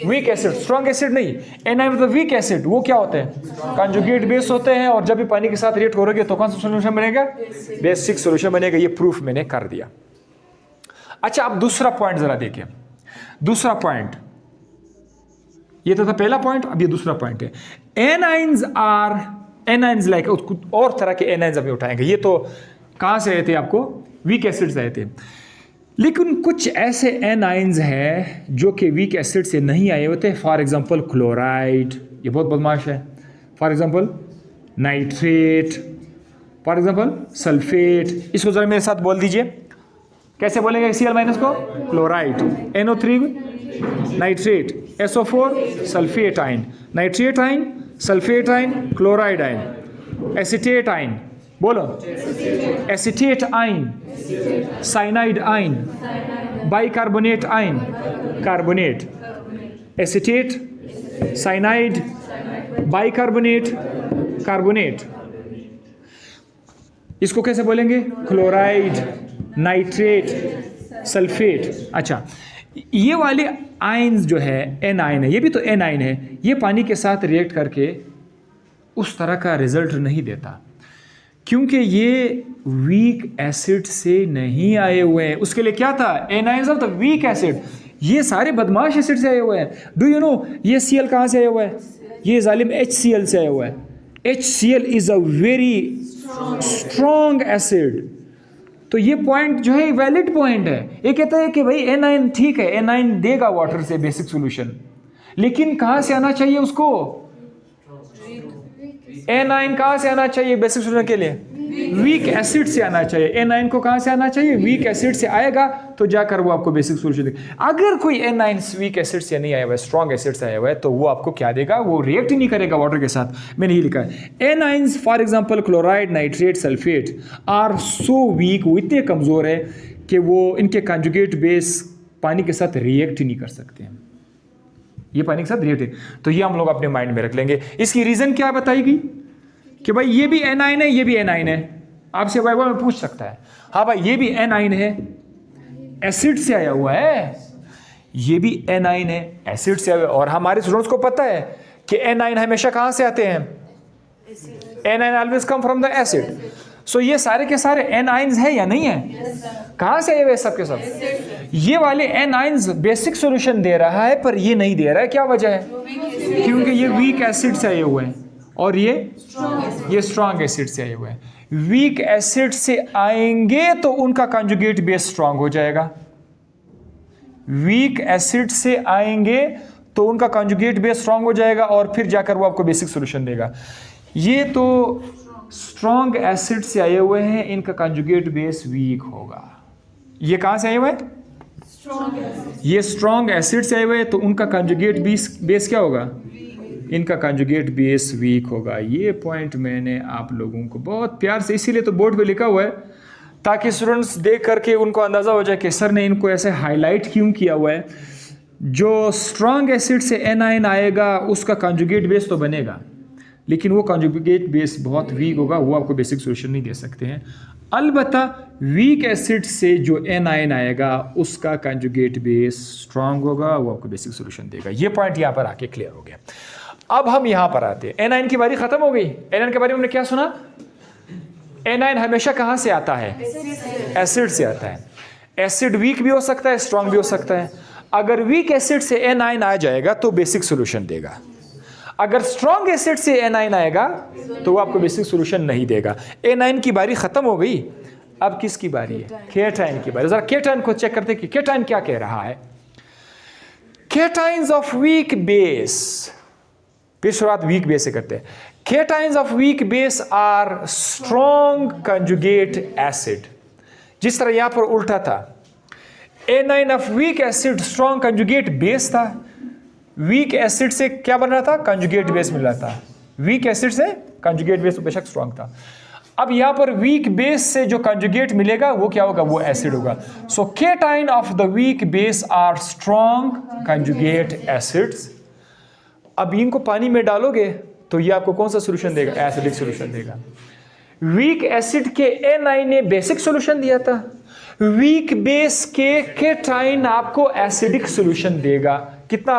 week acid, strong acid नहीं। एनाइन मतलब वीक एसिड, वो क्या होते हैं, कंजुगेट बेस होते हैं, और जब भी पानी के साथ रिएक्ट करोगे तो कौन सा सोल्यूशन बनेगा, बेसिक सोल्यूशन बनेगा। ये प्रूफ मैंने कर दिया। अच्छा, अब दूसरा पॉइंट जरा देखिए। दूसरा पॉइंट, ये तो था पहला पॉइंट, अब ये दूसरा पॉइंट है। एनाइंस आर, एनाइंस लाइक, और तरह के एनाइंस अभी उठाएंगे। ये तो कहां से आए थे, आपको वीक एसिड से आए थे, लेकिन कुछ ऐसे एनाइंस हैं जो कि वीक एसिड से नहीं आए होते। फॉर एग्जांपल क्लोराइड, ये बहुत बदमाश है। For example nitrate, for example sulphate. इसको जरा मेरे साथ बोल दीजिए, कैसे बोलेंगे Cl- को, chloride, NO3 nitrate, SO4 sulphate आइन, नाइट्रेट आइन, सल्फेट आइन, क्लोराइड आइन, एसिटेट आइन, बोलो एसिटेट आइन, साइनाइड आइन, बाइकार्बोनेट आइन, carbonate, acetate, cyanide, bicarbonate, carbonate. इसको कैसे बोलेंगे, क्लोराइड, नाइट्रेट, सल्फेट। अच्छा, ये वाले आइंस जो है, एन आइन है, ये भी तो एन आइन है, ये पानी के साथ रिएक्ट करके उस तरह का रिजल्ट नहीं देता, क्योंकि ये वीक एसिड से नहीं आए हुए हैं। उसके लिए क्या था, anions of the weak acid. ये सारे बदमाश एसिड से आए हुए हैं। डू यू नो ये Cl कहाँ से आया हुआ है, ये जालिम HCl से आया हुआ है। HCl is a very strong acid. तो ये पॉइंट जो है वैलिड पॉइंट है। ये कहता है कि भाई एनाइन ठीक है, एनाइन देगा वाटर से बेसिक सॉल्यूशन, लेकिन कहां से आना चाहिए उसको, एनाइन कहां से आना चाहिए बेसिक सॉल्यूशन के लिए, वीक एसिड से आना चाहिए। एनाइन को कहां से आना चाहिए, वीक एसिड से आएगा तो जाकर वो आपको बेसिक सॉल्यूशन देगा। अगर कोई एनाइन वीक एसिड से नहीं आया हुआ है, स्ट्रॉन्ग एसिड से आया हुआ है, तो वो आपको क्या देगा, वो रिएक्ट ही नहीं करेगा वाटर के साथ। मैंने ये लिखा है, anions for example chloride, nitrate, sulphate are so weak, वो इतने कमजोर है कि वो इनके कंजुगेट बेस पानी के साथ रिएक्ट ही नहीं कर सकते हैं। ये पानी के साथ रिएक्ट, तो ये हम लोग अपने माइंड में रख लेंगे। इसकी रीजन क्या बताएगी कि भाई ये भी एनाइन है, ये भी एनाइन है। आपसे वाइवा में पूछ सकता है, हाँ भाई ये भी एनाइन है, एसिड से आया हुआ है, ये भी एनाइन है, एसिड से आया हुआ है। और हमारे स्टूडेंट्स को पता है कि एनाइन हमेशा कहां से आते हैं, anion always come from the acid. So ये सारे के सारे एनाइंस है या नहीं है, कहां से आए हुए सब के सब। ये वाले एनाइंस बेसिक सॉल्यूशन दे रहा है, पर ये नहीं दे रहा है। क्या वजह है, क्योंकि ये वीक एसिड से आए हुए हैं और ये स्ट्रॉन्ग एसिड से आए हुए हैं। वीक एसिड से आएंगे तो उनका कंजुगेट बेस स्ट्रॉन्ग हो जाएगा। वीक एसिड से आएंगे तो उनका कंजुगेट बेस स्ट्रॉन्ग हो जाएगा और फिर जाकर वो आपको बेसिक सॉल्यूशन देगा। ये तो स्ट्रॉन्ग एसिड से आए हुए हैं, इनका कंजुगेट बेस वीक होगा। ये कहां से आए हुए हैं, ये स्ट्रॉन्ग एसिड से आए हुए हैं, तो उनका कंजुगेट बेस क्या होगा, इनका कंजुगेट बेस वीक होगा। ये पॉइंट मैंने आप लोगों को बहुत प्यार से, इसीलिए तो बोर्ड पे लिखा हुआ है, ताकि स्टूडेंट्स देख करके उनको अंदाज़ा हो जाए कि सर ने इनको ऐसे हाईलाइट क्यों किया हुआ है। जो स्ट्रॉन्ग एसिड से एनाइन आएगा उसका कंजुगेट बेस तो बनेगा, लेकिन वो कंजुगेट बेस बहुत वीक होगा, वो आपको बेसिक सॉल्यूशन नहीं दे सकते हैं। अलबत्ता वीक एसिड से जो एनाइन आएगा उसका कंजुगेट बेस स्ट्रॉन्ग होगा, वो आपको बेसिक सॉल्यूशन देगा। ये पॉइंट यहाँ पर आके क्लियर हो गया। अब हम यहां पर आते हैं, एनाइन की बारी खत्म हो गई। एनाइन के बारे में हमने क्या सुना, एनाइन हमेशा कहां से आता है, एसिड से आता है। एसिड वीक भी हो सकता है, स्ट्रॉन्ग भी हो सकता है। अगर वीक एसिड से एनाइन आ जाएगा तो बेसिक सॉल्यूशन देगा, अगर स्ट्रॉन्ग एसिड से एनाइन आएगा तो वो आपको बेसिक सॉल्यूशन नहीं देगा। एनाइन की बारी खत्म हो गई, अब किसकी बारी है, केटाइन की बारी। जरा केटाइन को चेक करते कि केटाइन क्या कह रहा है। केटाइंस ऑफ वीक बेस, फिर शुरुआत वीक बेस से करते हैं। Cations of weak base are strong conjugate acid. जिस तरह यहां पर उल्टा था, anion of weak acid strong conjugate base था, वीक एसिड से क्या बन रहा था, कंजुगेट बेस मिल रहा था। वीक एसिड से कंजुगेट बेस बेशक स्ट्रॉन्ग था। अब यहां पर वीक बेस से जो कंजुगेट मिलेगा वो क्या होगा, वो एसिड होगा। So cation of the weak base are strong conjugate acids. अब इनको पानी में डालोगे तो ये आपको कौन सा सॉल्यूशन देगा, एसिडिक सॉल्यूशन देगा। वीक एसिड के एनाइन ने बेसिक सॉल्यूशन दिया था वीक बेस के केटाइन आपको एसिडिक सॉल्यूशन देगा। कितना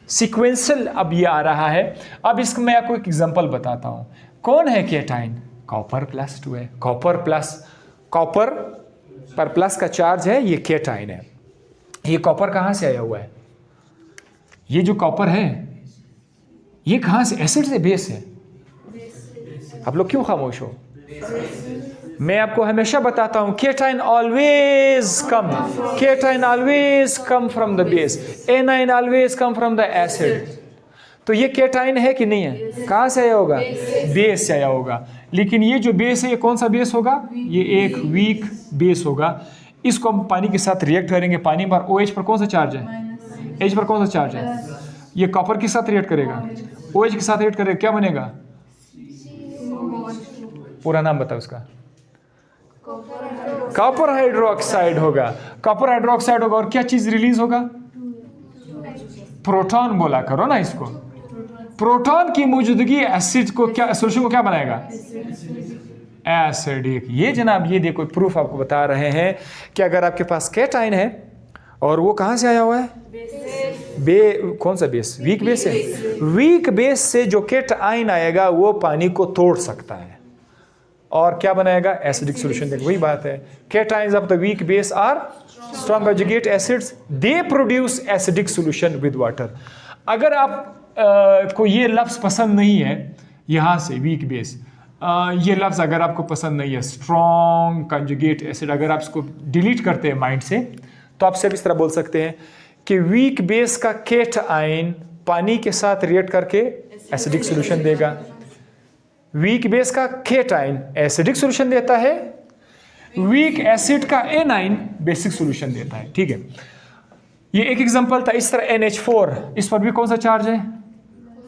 सीक्वेंशियल अब ये आ रहा है। अब इसको मैं आपको एक एग्जांपल बताता हूं। कौन है केटाइन? कॉपर प्लस 2 है। कॉपर पर प्लस का चार्ज है, ये केटाइन है। ये कॉपर कहां से आया हुआ है? ये जो कॉपर है ये कहां से? एसिड से बेस है। आप लोग क्यों खामोश हो? मैं आपको हमेशा बताता हूं cation always come from the base, A9 always come from the acid. तो ये केटाइन है कि नहीं है? कहां से आया होगा? बेस से आया होगा। लेकिन ये जो बेस है ये कौन सा बेस होगा? ये एक वीक बेस होगा। इसको हम पानी के साथ रिएक्ट करेंगे। पानी पर OH पर कौन सा चार्ज है? H पर कौन सा चार्ज है? ये कॉपर के साथ रिएक्ट करेगा, OH के साथ रिएक्ट करेगा, क्या बनेगा? पूरा नाम बताओ उसका। कॉपर हाइड्रोक्साइड होगा। कॉपर हाइड्रोक्साइड होगा और क्या चीज रिलीज होगा? प्रोटॉन बोला करो ना इसको। प्रोटॉन की मौजूदगी एसिड को क्या, सॉल्यूशन को क्या बनाएगा? एसिडिक। ये जनाब ये देखो प्रूफ आपको बता रहे हैं कि अगर आपके पास केटाइन है और वो कहां से आया हुआ है? कौन सा बेस? वीक बेस है। वीक बेस से जो केटाइन आएगा वो पानी को तोड़ सकता है और क्या बनाएगा? एसिडिक सॉल्यूशन देगा। वही बात है, cations of the weak base are strong conjugate acids, they produce acidic solution with water. अगर आप को ये लफ्ज़ पसंद नहीं है यहाँ से वीक बेस, ये लफ्ज़ अगर आपको पसंद नहीं है स्ट्रॉन्ग कंजुगेट एसिड, अगर आप इसको डिलीट करते हैं माइंड से तो आप सिर्फ इस तरह बोल सकते हैं कि वीक बेस का केटाइन पानी के साथ रिएक्ट करके एसिडिक सॉल्यूशन देगा। वीक बेस का केटाइन एसिडिक सॉल्यूशन देता है, वीक एसिड का एनाइन बेसिक सॉल्यूशन देता है। ठीक है, ये एक एग्जांपल था। इस तरह NH4, इस पर भी कौन सा चार्ज है?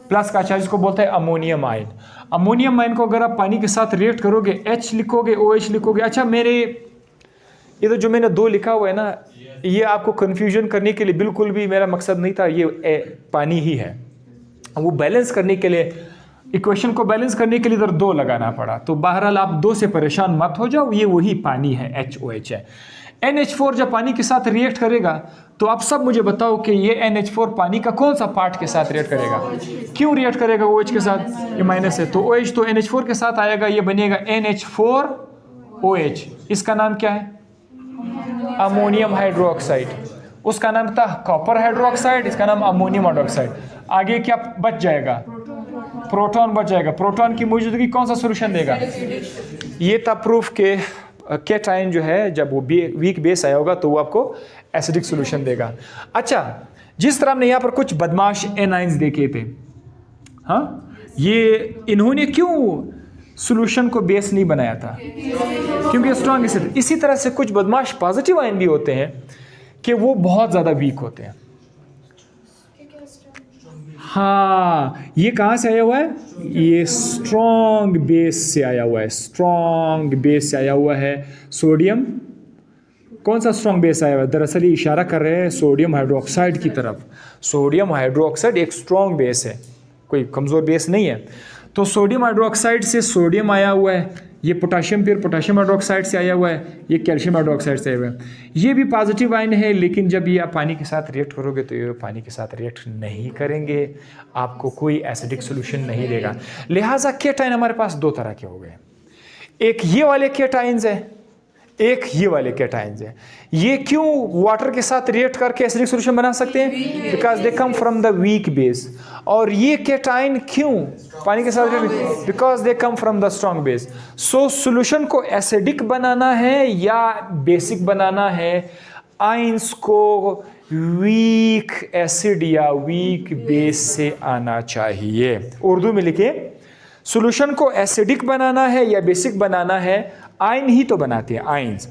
प्लस का चार्ज, को बोलते हैं अमोनियम आयन। अमोनियम आयन को अगर आप पानी के साथ रिएक्ट करोगे, H लिखोगे, OH लिखोगे। अच्छा, ये तो जो मैंने 2 लिखा हुआ है ना, ये आपको कंफ्यूजन करने के लिए बिल्कुल भी मेरा मकसद नहीं था। ये पानी ही है। वो बैलेंस करने के लिए, इक्वेशन को बैलेंस करने के लिए इधर 2 लगाना पड़ा। तो बहरहाल आप 2 से परेशान मत हो जाओ, ये वही पानी है, HOH है। NH4 जब पानी के साथ रिएक्ट करेगा तो आप सब मुझे बताओ कि ये NH4 पानी का कौन सा पार्ट के साथ रिएक्ट करेगा? क्यों रिएक्ट करेगा OH के साथ? ये माइनस है, तो OH तो NH4 के साथ आएगा, ये बनेगा NH4OH। इसका नाम क्या है? Ammonium hydroxide. उसका नाम था कॉपर हाइड्रोक्साइड, इसका नाम अमोनियम हाइड्रोक्साइड। आगे क्या बच जाएगा? प्रोटॉन बच जाएगा। प्रोटॉन की मौजूदगी कौन सा सॉल्यूशन देगा? ये था प्रूफ के केटाइन जो है जब वो वीक बेस आया होगा तो वो आपको एसिडिक सॉल्यूशन देगा। अच्छा, जिस तरह हमने यहाँ पर कुछ बदमाश एनाइंस देखे थे, हाँ, ये इन्होंने क्यों सॉल्यूशन को बेस नहीं बनाया था? क्योंकि स्ट्रॉन्ग एसिड। इसी तरह से कुछ बदमाश पॉजिटिव आयन भी होते हैं कि वो बहुत ज़्यादा वीक होते हैं। हाँ, ये कहाँ से आया हुआ है? ये स्ट्रॉन्ग बेस से आया हुआ है। स्ट्रॉन्ग बेस से आया हुआ है। सोडियम, कौन सा स्ट्रॉन्ग बेस आया हुआ है? दरअसल ये इशारा कर रहे हैं सोडियम हाइड्रोक्साइड की तरफ। सोडियम हाइड्रोक्साइड एक स्ट्रॉन्ग बेस है, कोई कमज़ोर बेस नहीं है। तो सोडियम हाइड्रोक्साइड से सोडियम आया हुआ है, ये पोटाशियम फिर पोटाशियम हाइड्रोक्साइड से आया हुआ है, ये कैल्शियम हाइड्रोक्साइड से आया हुआ है। ये भी पॉजिटिव आयन है, लेकिन जब ये आप पानी के साथ रिएक्ट करोगे तो ये पानी के साथ रिएक्ट नहीं करेंगे, आपको कोई एसिडिक सॉल्यूशन नहीं देगा। लिहाजा केटाइन हमारे पास 2 तरह के हो गए। एक ये वाले केटाइंस है, एक ये वाले केटाइंस है। ये क्यों वाटर के साथ रिएक्ट करके एसिडिक सॉल्यूशन बना सकते हैं? Because they come from the weak base. और ये केटाइन क्यों पानी के साथ? Because they come from the strong base. So solution को एसिडिक बनाना है या बेसिक बनाना है, आयंस को वीक एसिड या वीक बेस से आना चाहिए। उर्दू में लिखे, सॉल्यूशन को एसिडिक बनाना है या बेसिक बनाना है, आयन ही तो बनाते हैं आयंस।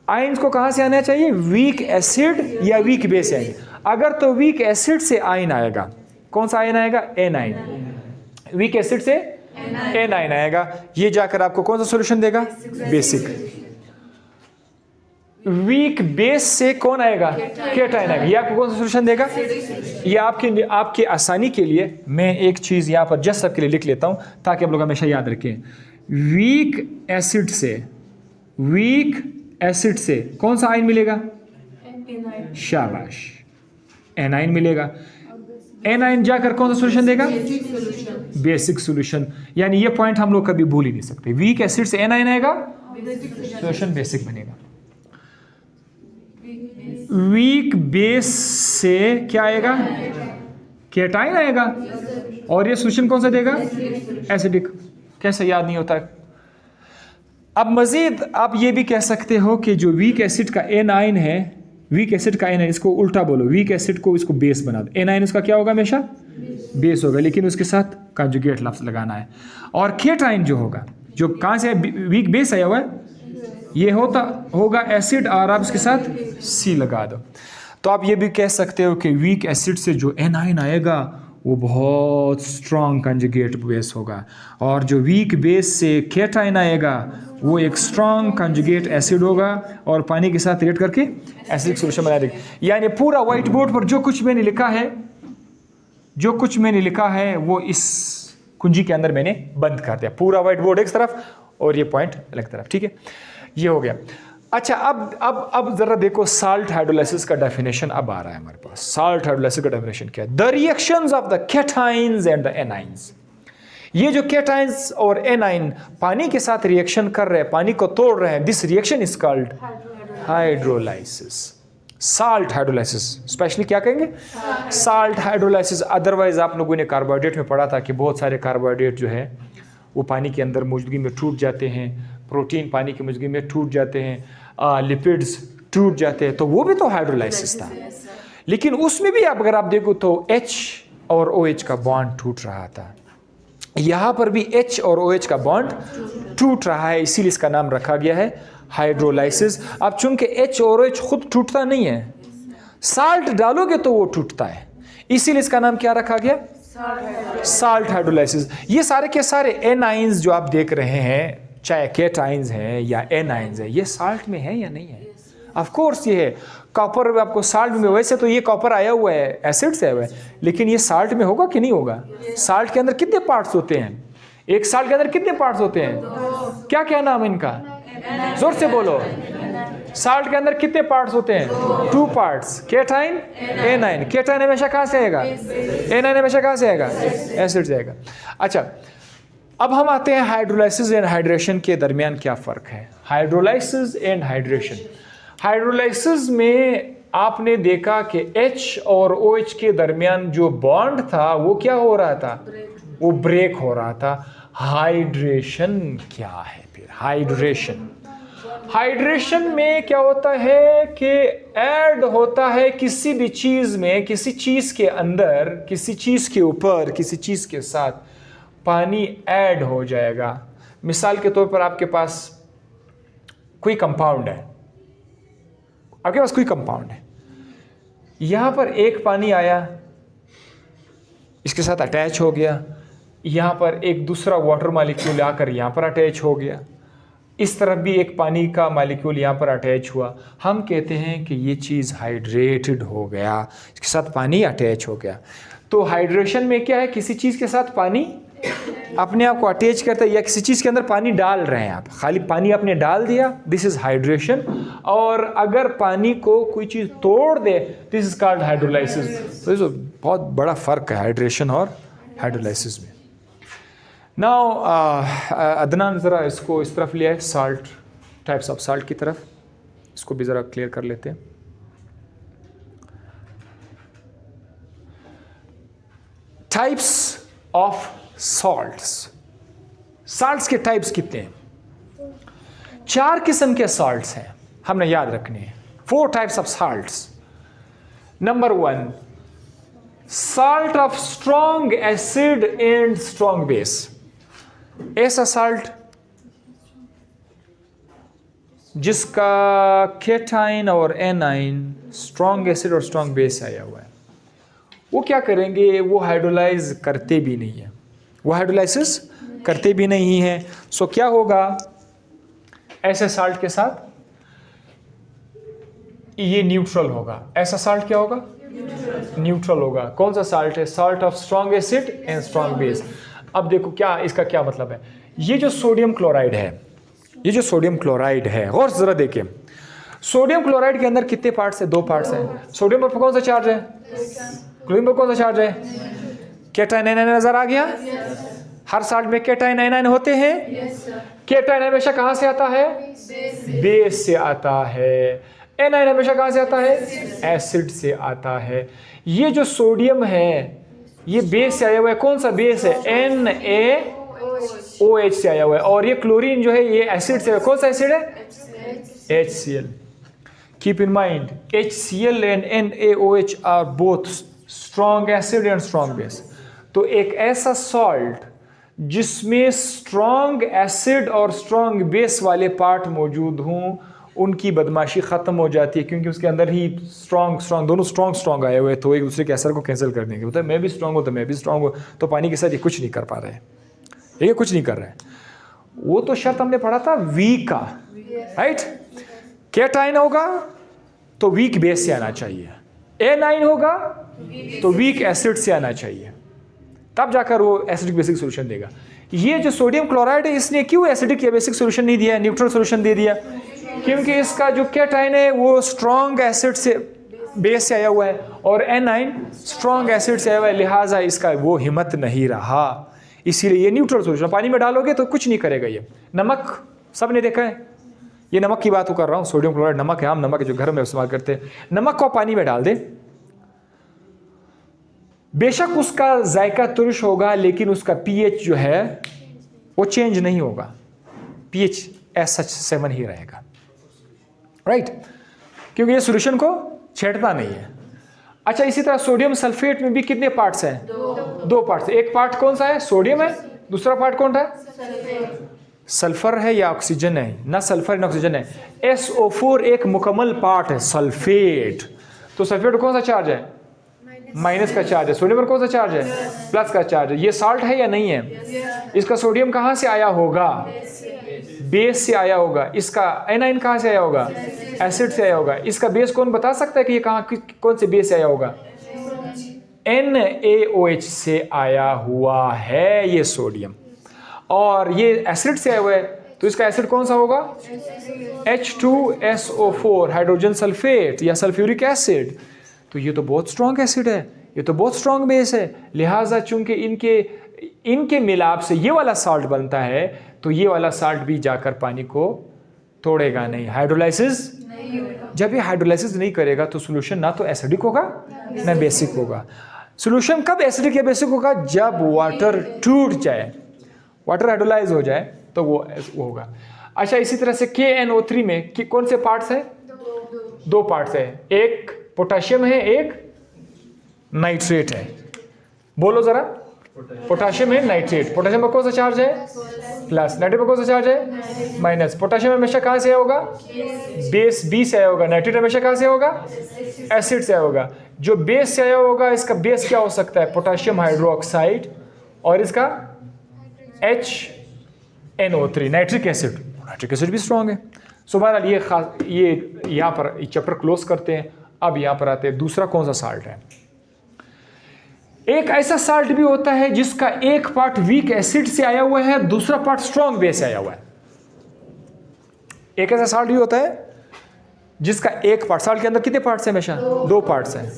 आयंस को कहाँ से आना चाहिए? वीक एसिड या वीक बेस आयन। अगर तो वीक एसिड से आयन आएगा, कौन सा आयन आएगा? एनाइन। वीक एसिड से एनाइन आएगा, ये जाकर आपको कौन सा सॉल्यूशन देगा? बेसिक। वीक बेस से कौन आएगा? केटाइन आएगा, ये आपको कौन सा सॉल्यूशन देगा? ये आपके आसानी के लिए मैं एक चीज़ यहाँ पर जस्ट सबके लिए लिख लेता हूँ ताकि आप लोग हमेशा याद रखें। वीक एसिड से वीक एसिड से कौन सा आयन मिलेगा? शाबाश, एनाइन मिलेगा। एनाइन जाकर कौन सा सॉल्यूशन देगा? Basic solution. यानी ये पॉइंट हम लोग कभी भूल ही नहीं सकते। वीक एसिड से एनाइन आएगा, सॉल्यूशन बेसिक बनेगा। वीक बेस से क्या आएगा? केटाइन आएगा। और ये सॉल्यूशन कौन सा देगा? एसिडिक। कैसे याद नहीं होता? अब मजीद आप ये भी कह सकते हो कि जो वीक एसिड का एनाइन है, वीक एसिड का एनाइन, इसको उल्टा बोलो, वीक एसिड को इसको बेस बना दो। एनाइन इसका क्या होगा? हमेशा बेस होगा, लेकिन उसके साथ कंजुगेट लफ्ज लगाना है। और केटाइन जो होगा, जो कहाँ से वीक बेस आया हुआ है, ये होगा एसिड, और आप इसके साथ सी लगा दो। तो आप ये भी कह सकते हो कि वीक एसिड से जो एनाइन आएगा वो बहुत स्ट्रॉन्ग कंजुगेट बेस होगा, और जो वीक बेस से केटाइन आएगा वो एक स्ट्रॉन्ग कंजुगेट एसिड होगा, और पानी के साथ रिएक्ट करके एसिडिक सॉल्यूशन बना देगा। यानी पूरा व्हाइट बोर्ड पर जो कुछ मैंने लिखा है वो इस कुंजी के अंदर मैंने बंद कर दिया। पूरा व्हाइट बोर्ड एक तरफ और ये पॉइंट अलग तरफ। ठीक है, ये हो गया। अच्छा, अब जरा देखो साल्ट हाइड्रोलाइसिस का डेफिनेशन अब आ रहा है हमारे पास। साल्ट हाइड्रोलाइसिस का डेफिनेशन क्या है? The reactions of the cations and the anions. ये जो केटाइंस और एनाइन पानी के साथ रिएक्शन कर रहे हैं, पानी को तोड़ रहे हैं, this reaction is called hydrolysis. Salt hydrolysis specially क्या कहेंगे? Salt hydrolysis. अदरवाइज आप लोगों ने कार्बोहाइड्रेट में पढ़ा था कि बहुत सारे कार्बोहाइड्रेट जो है वो पानी के अंदर मौजूदगी में टूट जाते हैं, प्रोटीन पानी की मौजूदगी में टूट जाते हैं, लिपिड्स टूट जाते हैं, तो वो भी तो हाइड्रोलाइसिस था। लेकिन उसमें भी अगर आप देखो तो H और OH का बॉन्ड टूट रहा था। यहाँ पर भी H और OH का बॉन्ड टूट रहा है, इसीलिए इसका नाम रखा गया है हाइड्रोलाइसिस। अब चूंकि H और OH खुद टूटता नहीं है, साल्ट डालोगे तो वो टूटता है, इसीलिए इसका नाम क्या रखा गया? Salt hydrolysis. ये सारे के सारे एनाइंस जो आप देख रहे हैं, चाहे केटाइंस हैं या एनाइंस है, ये साल्ट में है या नहीं है? ऑफ कोर्स ये है। कॉपर आपको साल्ट में, वैसे तो ये कॉपर आया हुआ है, एसिड से आया हुआ है, लेकिन ये साल्ट में होगा कि नहीं होगा? साल्ट के अंदर कितने पार्ट्स होते हैं? एक साल्ट के अंदर कितने पार्ट्स होते हैं? क्या क्या नाम है इनका? जोर से बोलो। साल्ट के अंदर कितने पार्ट्स होते हैं? 2 पार्ट्स, केटाइन, एनाइन। केटाइन हमेशा कहाँ से आएगा? एनाइन हमेशा कहाँ से आएगा? एसिड से आएगा। अच्छा, अब हम आते हैं हाइड्रोलाइसिस एंड हाइड्रेशन के दरमियान क्या फ़र्क है? Hydrolysis and hydration. हाइड्रोलाइसिस में आपने देखा कि H और OH के दरमियान जो बॉन्ड था वो क्या हो रहा था? वो ब्रेक हो रहा था। हाइड्रेशन क्या है फिर? हाइड्रेशन में क्या होता है कि ऐड होता है किसी भी चीज़ में, किसी चीज़ के अंदर, किसी चीज़ के ऊपर, किसी चीज़ के साथ पानी ऐड हो जाएगा। मिसाल के तौर पर आपके पास कोई कंपाउंड है, आपके पास कोई कंपाउंड है, यहां पर एक पानी आया, इसके साथ अटैच हो गया, यहां पर एक दूसरा वाटर मॉलिक्यूल आकर यहां पर अटैच हो गया, इस तरफ भी एक पानी का मॉलिक्यूल यहाँ पर अटैच हुआ, हम कहते हैं कि ये चीज़ हाइड्रेटेड हो गया, इसके साथ पानी अटैच हो गया। तो हाइड्रेशन में क्या है? किसी चीज़ के साथ पानी अपने आप को अटैच करता है, या किसी चीज़ के अंदर पानी डाल रहे हैं आप, खाली पानी आपने डाल दिया, दिस इज़ हाइड्रेशन। और अगर पानी को कोई चीज़ तोड़ दे, दिस इज़ कॉल्ड हाइड्रोलाइसिस। तो ये बहुत बड़ा फ़र्क है हाइड्रेशन और हाइड्रोलाइसिस में। नाउ अदनान ज़रा इसको इस तरफ लिया है, साल्ट, टाइप्स ऑफ साल्ट की तरफ, इसको भी ज़रा क्लियर कर लेते हैं। Types of salts. साल्ट्स के टाइप्स कितने हैं? 4 किस्म के सॉल्ट्स हैं, हमने याद रखने हैं। 4 types of salts. Number 1, salt of strong acid and strong base. ऐसा साल्ट जिसका केटाइन और एनाइन स्ट्रॉन्ग एसिड और स्ट्रॉन्ग बेस आया हुआ है, वो क्या करेंगे? वो हाइड्रोलाइज करते भी नहीं है, वो हाइड्रोलाइसिस करते भी नहीं है। सो क्या होगा ऐसे साल्ट के साथ? ये न्यूट्रल होगा। ऐसा साल्ट क्या होगा? न्यूट्रल होगा। कौन सा साल्ट है? Salt of strong acid and strong base. अब देखो क्या इसका क्या मतलब है। ये जो सोडियम क्लोराइड है, ये जो सोडियम क्लोराइड है, गौर से जरा देखिए, सोडियम क्लोराइड के अंदर कितने पार्ट्स है? 2 पार्ट्स हैं। सोडियम पर कौन सा चार्ज है? क्लोरीन पर कौन सा चार्ज है? कैटायन आयन नजर आ गया? हर साल्ट में कैटायन आयन होते हैं। कैटायन हमेशा कहां से आता है? बेस से आता है। एनायन हमेशा कहां से आता है? एसिड से आता है। ये जो सोडियम है ये बेस से आया हुआ है। कौन सा बेस है? NaOH से आया हुआ है। और ये क्लोरीन जो है ये एसिड से, कौन सा एसिड है? HCl। Keep in mind HCl and NaOH are both strong acid and strong base. तो एक ऐसा सॉल्ट जिसमें स्ट्रॉन्ग एसिड और स्ट्रॉन्ग बेस वाले पार्ट मौजूद हों, उनकी बदमाशी ख़त्म हो जाती है, क्योंकि उसके अंदर ही स्ट्रॉन्ग दोनों स्ट्रॉन्ग आए हुए, तो एक दूसरे के असर को कैंसिल कर देंगे। होता है मैं भी स्ट्रॉन्ग हूँ तो मैं भी स्ट्रॉन्ग हूँ, तो पानी के साथ ये कुछ नहीं कर पा रहे हैं, ये कुछ नहीं कर रहे हैं। वो तो शर्त हमने पढ़ा था वीक का, राइट? कैटायन होगा तो वीक बेस से आना चाहिए, एनाइन होगा तो वीक एसिड से आना चाहिए, तब जाकर वो एसिडिक बेसिक सोल्यूशन देगा। ये जो सोडियम क्लोराइड है इसने क्यों एसिडिक या बेसिक सोल्यूशन नहीं दिया, न्यूट्रल सोल्यूशन दे दिया? क्योंकि इसका जो कैटायन है वो स्ट्रॉन्ग एसिड से बेस से आया हुआ है और एनाइन स्ट्रॉन्ग एसिड से आया हुआ है, लिहाजा इसका वो हिम्मत नहीं रहा, इसीलिए ये न्यूट्रल सोल्यूशन। पानी में डालोगे तो कुछ नहीं करेगा। ये नमक सब ने देखा है, ये नमक की बात कर रहा हूँ, सोडियम क्लोराइड नमक है, आम नमक है जो घर में इस्तेमाल करते हैं। नमक को पानी में डाल दे, बेशक उसका जायका तुर्श होगा लेकिन उसका पीएच जो है वो चेंज नहीं होगा, पीएच एज सच 7 ही रहेगा, राइट? क्योंकि ये सॉल्यूशन को छेड़ता नहीं है। अच्छा, इसी तरह सोडियम सल्फेट में भी कितने पार्ट्स हैं? 2 पार्ट्स। एक पार्ट कौन सा है? सोडियम है। दूसरा पार्ट कौन है? सल्फर है या ऑक्सीजन है? ना सल्फर ना ऑक्सीजन है। SO4 एक मुकम्मल पार्ट है सल्फेट। तो सल्फेट कौन सा चार्ज है? माइनस का चार्ज है। सोडियम पर कौन सा चार्ज है? प्लस का चार्ज है। ये साल्ट है या नहीं है? इसका सोडियम कहाँ से आया होगा? बेस से आया होगा। इसका एनाइन कहाँ से आया होगा? एसिड से आया होगा। इसका बेस कौन बता सकता है कि ये कौन से बेस से आया होगा? NaOH से आया हुआ है ये सोडियम, और ये एसिड से आया हुआ है, तो इसका एसिड कौन सा होगा? H2SO4 हाइड्रोजन सल्फेट या सल्फ्यूरिक एसिड। तो ये तो बहुत स्ट्रॉन्ग एसिड है, ये तो बहुत स्ट्रॉन्ग बेस है, लिहाजा चूंकि इनके मिलाप से ये वाला साल्ट बनता है, तो ये वाला साल्ट भी जाकर पानी को तोड़ेगा नहीं, हाइड्रोलाइसिस जब ये हाइड्रोलाइसिस नहीं करेगा तो सॉल्यूशन ना तो एसिडिक होगा ना बेसिक होगा। सॉल्यूशन कब एसिडिक या बेसिक होगा? जब वाटर टूट जाए, वाटर हाइड्रोलाइज हो जाए तो वो होगा। अच्छा, इसी तरह से KNO3 में कौन से पार्ट्स हैं? 2 पार्ट्स है, एक पोटेशियम है, एक नाइट्रेट है। बोलो जरा, पोटेशियम है, नाइट्रेट। पोटेशियम में कौन सा चार्ज है? प्लस। नाइट्रेट में कौन सा चार्ज है? माइनस। पोटेशियम हमेशा कहाँ से आया होगा? बेस B से आया होगा। नाइट्रेट हमेशा कहाँ से होगा? एसिड से आया होगा। जो बेस से आया होगा इसका बेस क्या हो सकता है? पोटेशियम हाइड्रोक्साइड, और इसका HNO3 nitric acid. Nitric acid भी स्ट्रॉन्ग है। सो बहरहाल ये यहाँ पर चैप्टर क्लोज करते हैं। अब यहाँ पर आते हैं दूसरा कौन सा साल्ट है। एक ऐसा साल्ट भी होता है जिसका एक पार्ट वीक एसिड से आया हुआ है, दूसरा पार्ट स्ट्रॉन्ग बेस से आया हुआ है। एक ऐसा साल्ट भी होता है जिसका एक पार्ट, साल्ट के अंदर कितने पार्ट्स हैं? हमेशा 2 पार्ट्स हैं।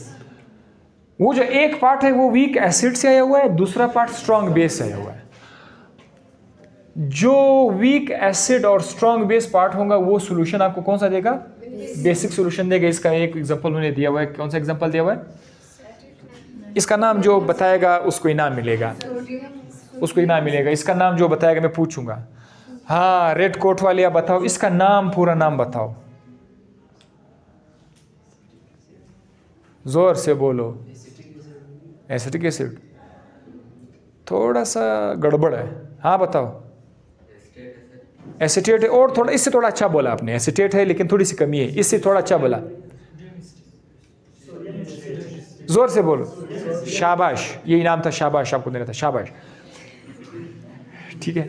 वो जो एक पार्ट है वो वीक एसिड से आया हुआ है, दूसरा पार्ट स्ट्रॉन्ग बेस से आया हुआ है। जो वीक एसिड और स्ट्रॉन्ग बेस पार्ट होगा वो सॉल्यूशन आपको कौन सा देगा? बेसिक सॉल्यूशन देगा। इसका एक एग्जांपल मैंने दिया हुआ है। कौन सा एग्जांपल दिया हुआ है? इसका नाम जो बताएगा उसको इनाम मिलेगा, उसको इनाम मिलेगा। इसका नाम जो बताएगा मैं पूछूंगा, हाँ रेड कोट वाले आप बताओ, इसका नाम, पूरा नाम बताओ, जोर से बोलो। एसिटिक एसिड थोड़ा सा गड़बड़ है, हाँ बताओ। एसिटेट है, और थोड़ा इससे थोड़ा अच्छा बोला आपने। एसिटेट है लेकिन थोड़ी सी कमी है, इससे थोड़ा अच्छा बोला। जोर से बोलो। शाबाश, ये इनाम था, शाबाश आपको देना था, शाबाश। ठीक है,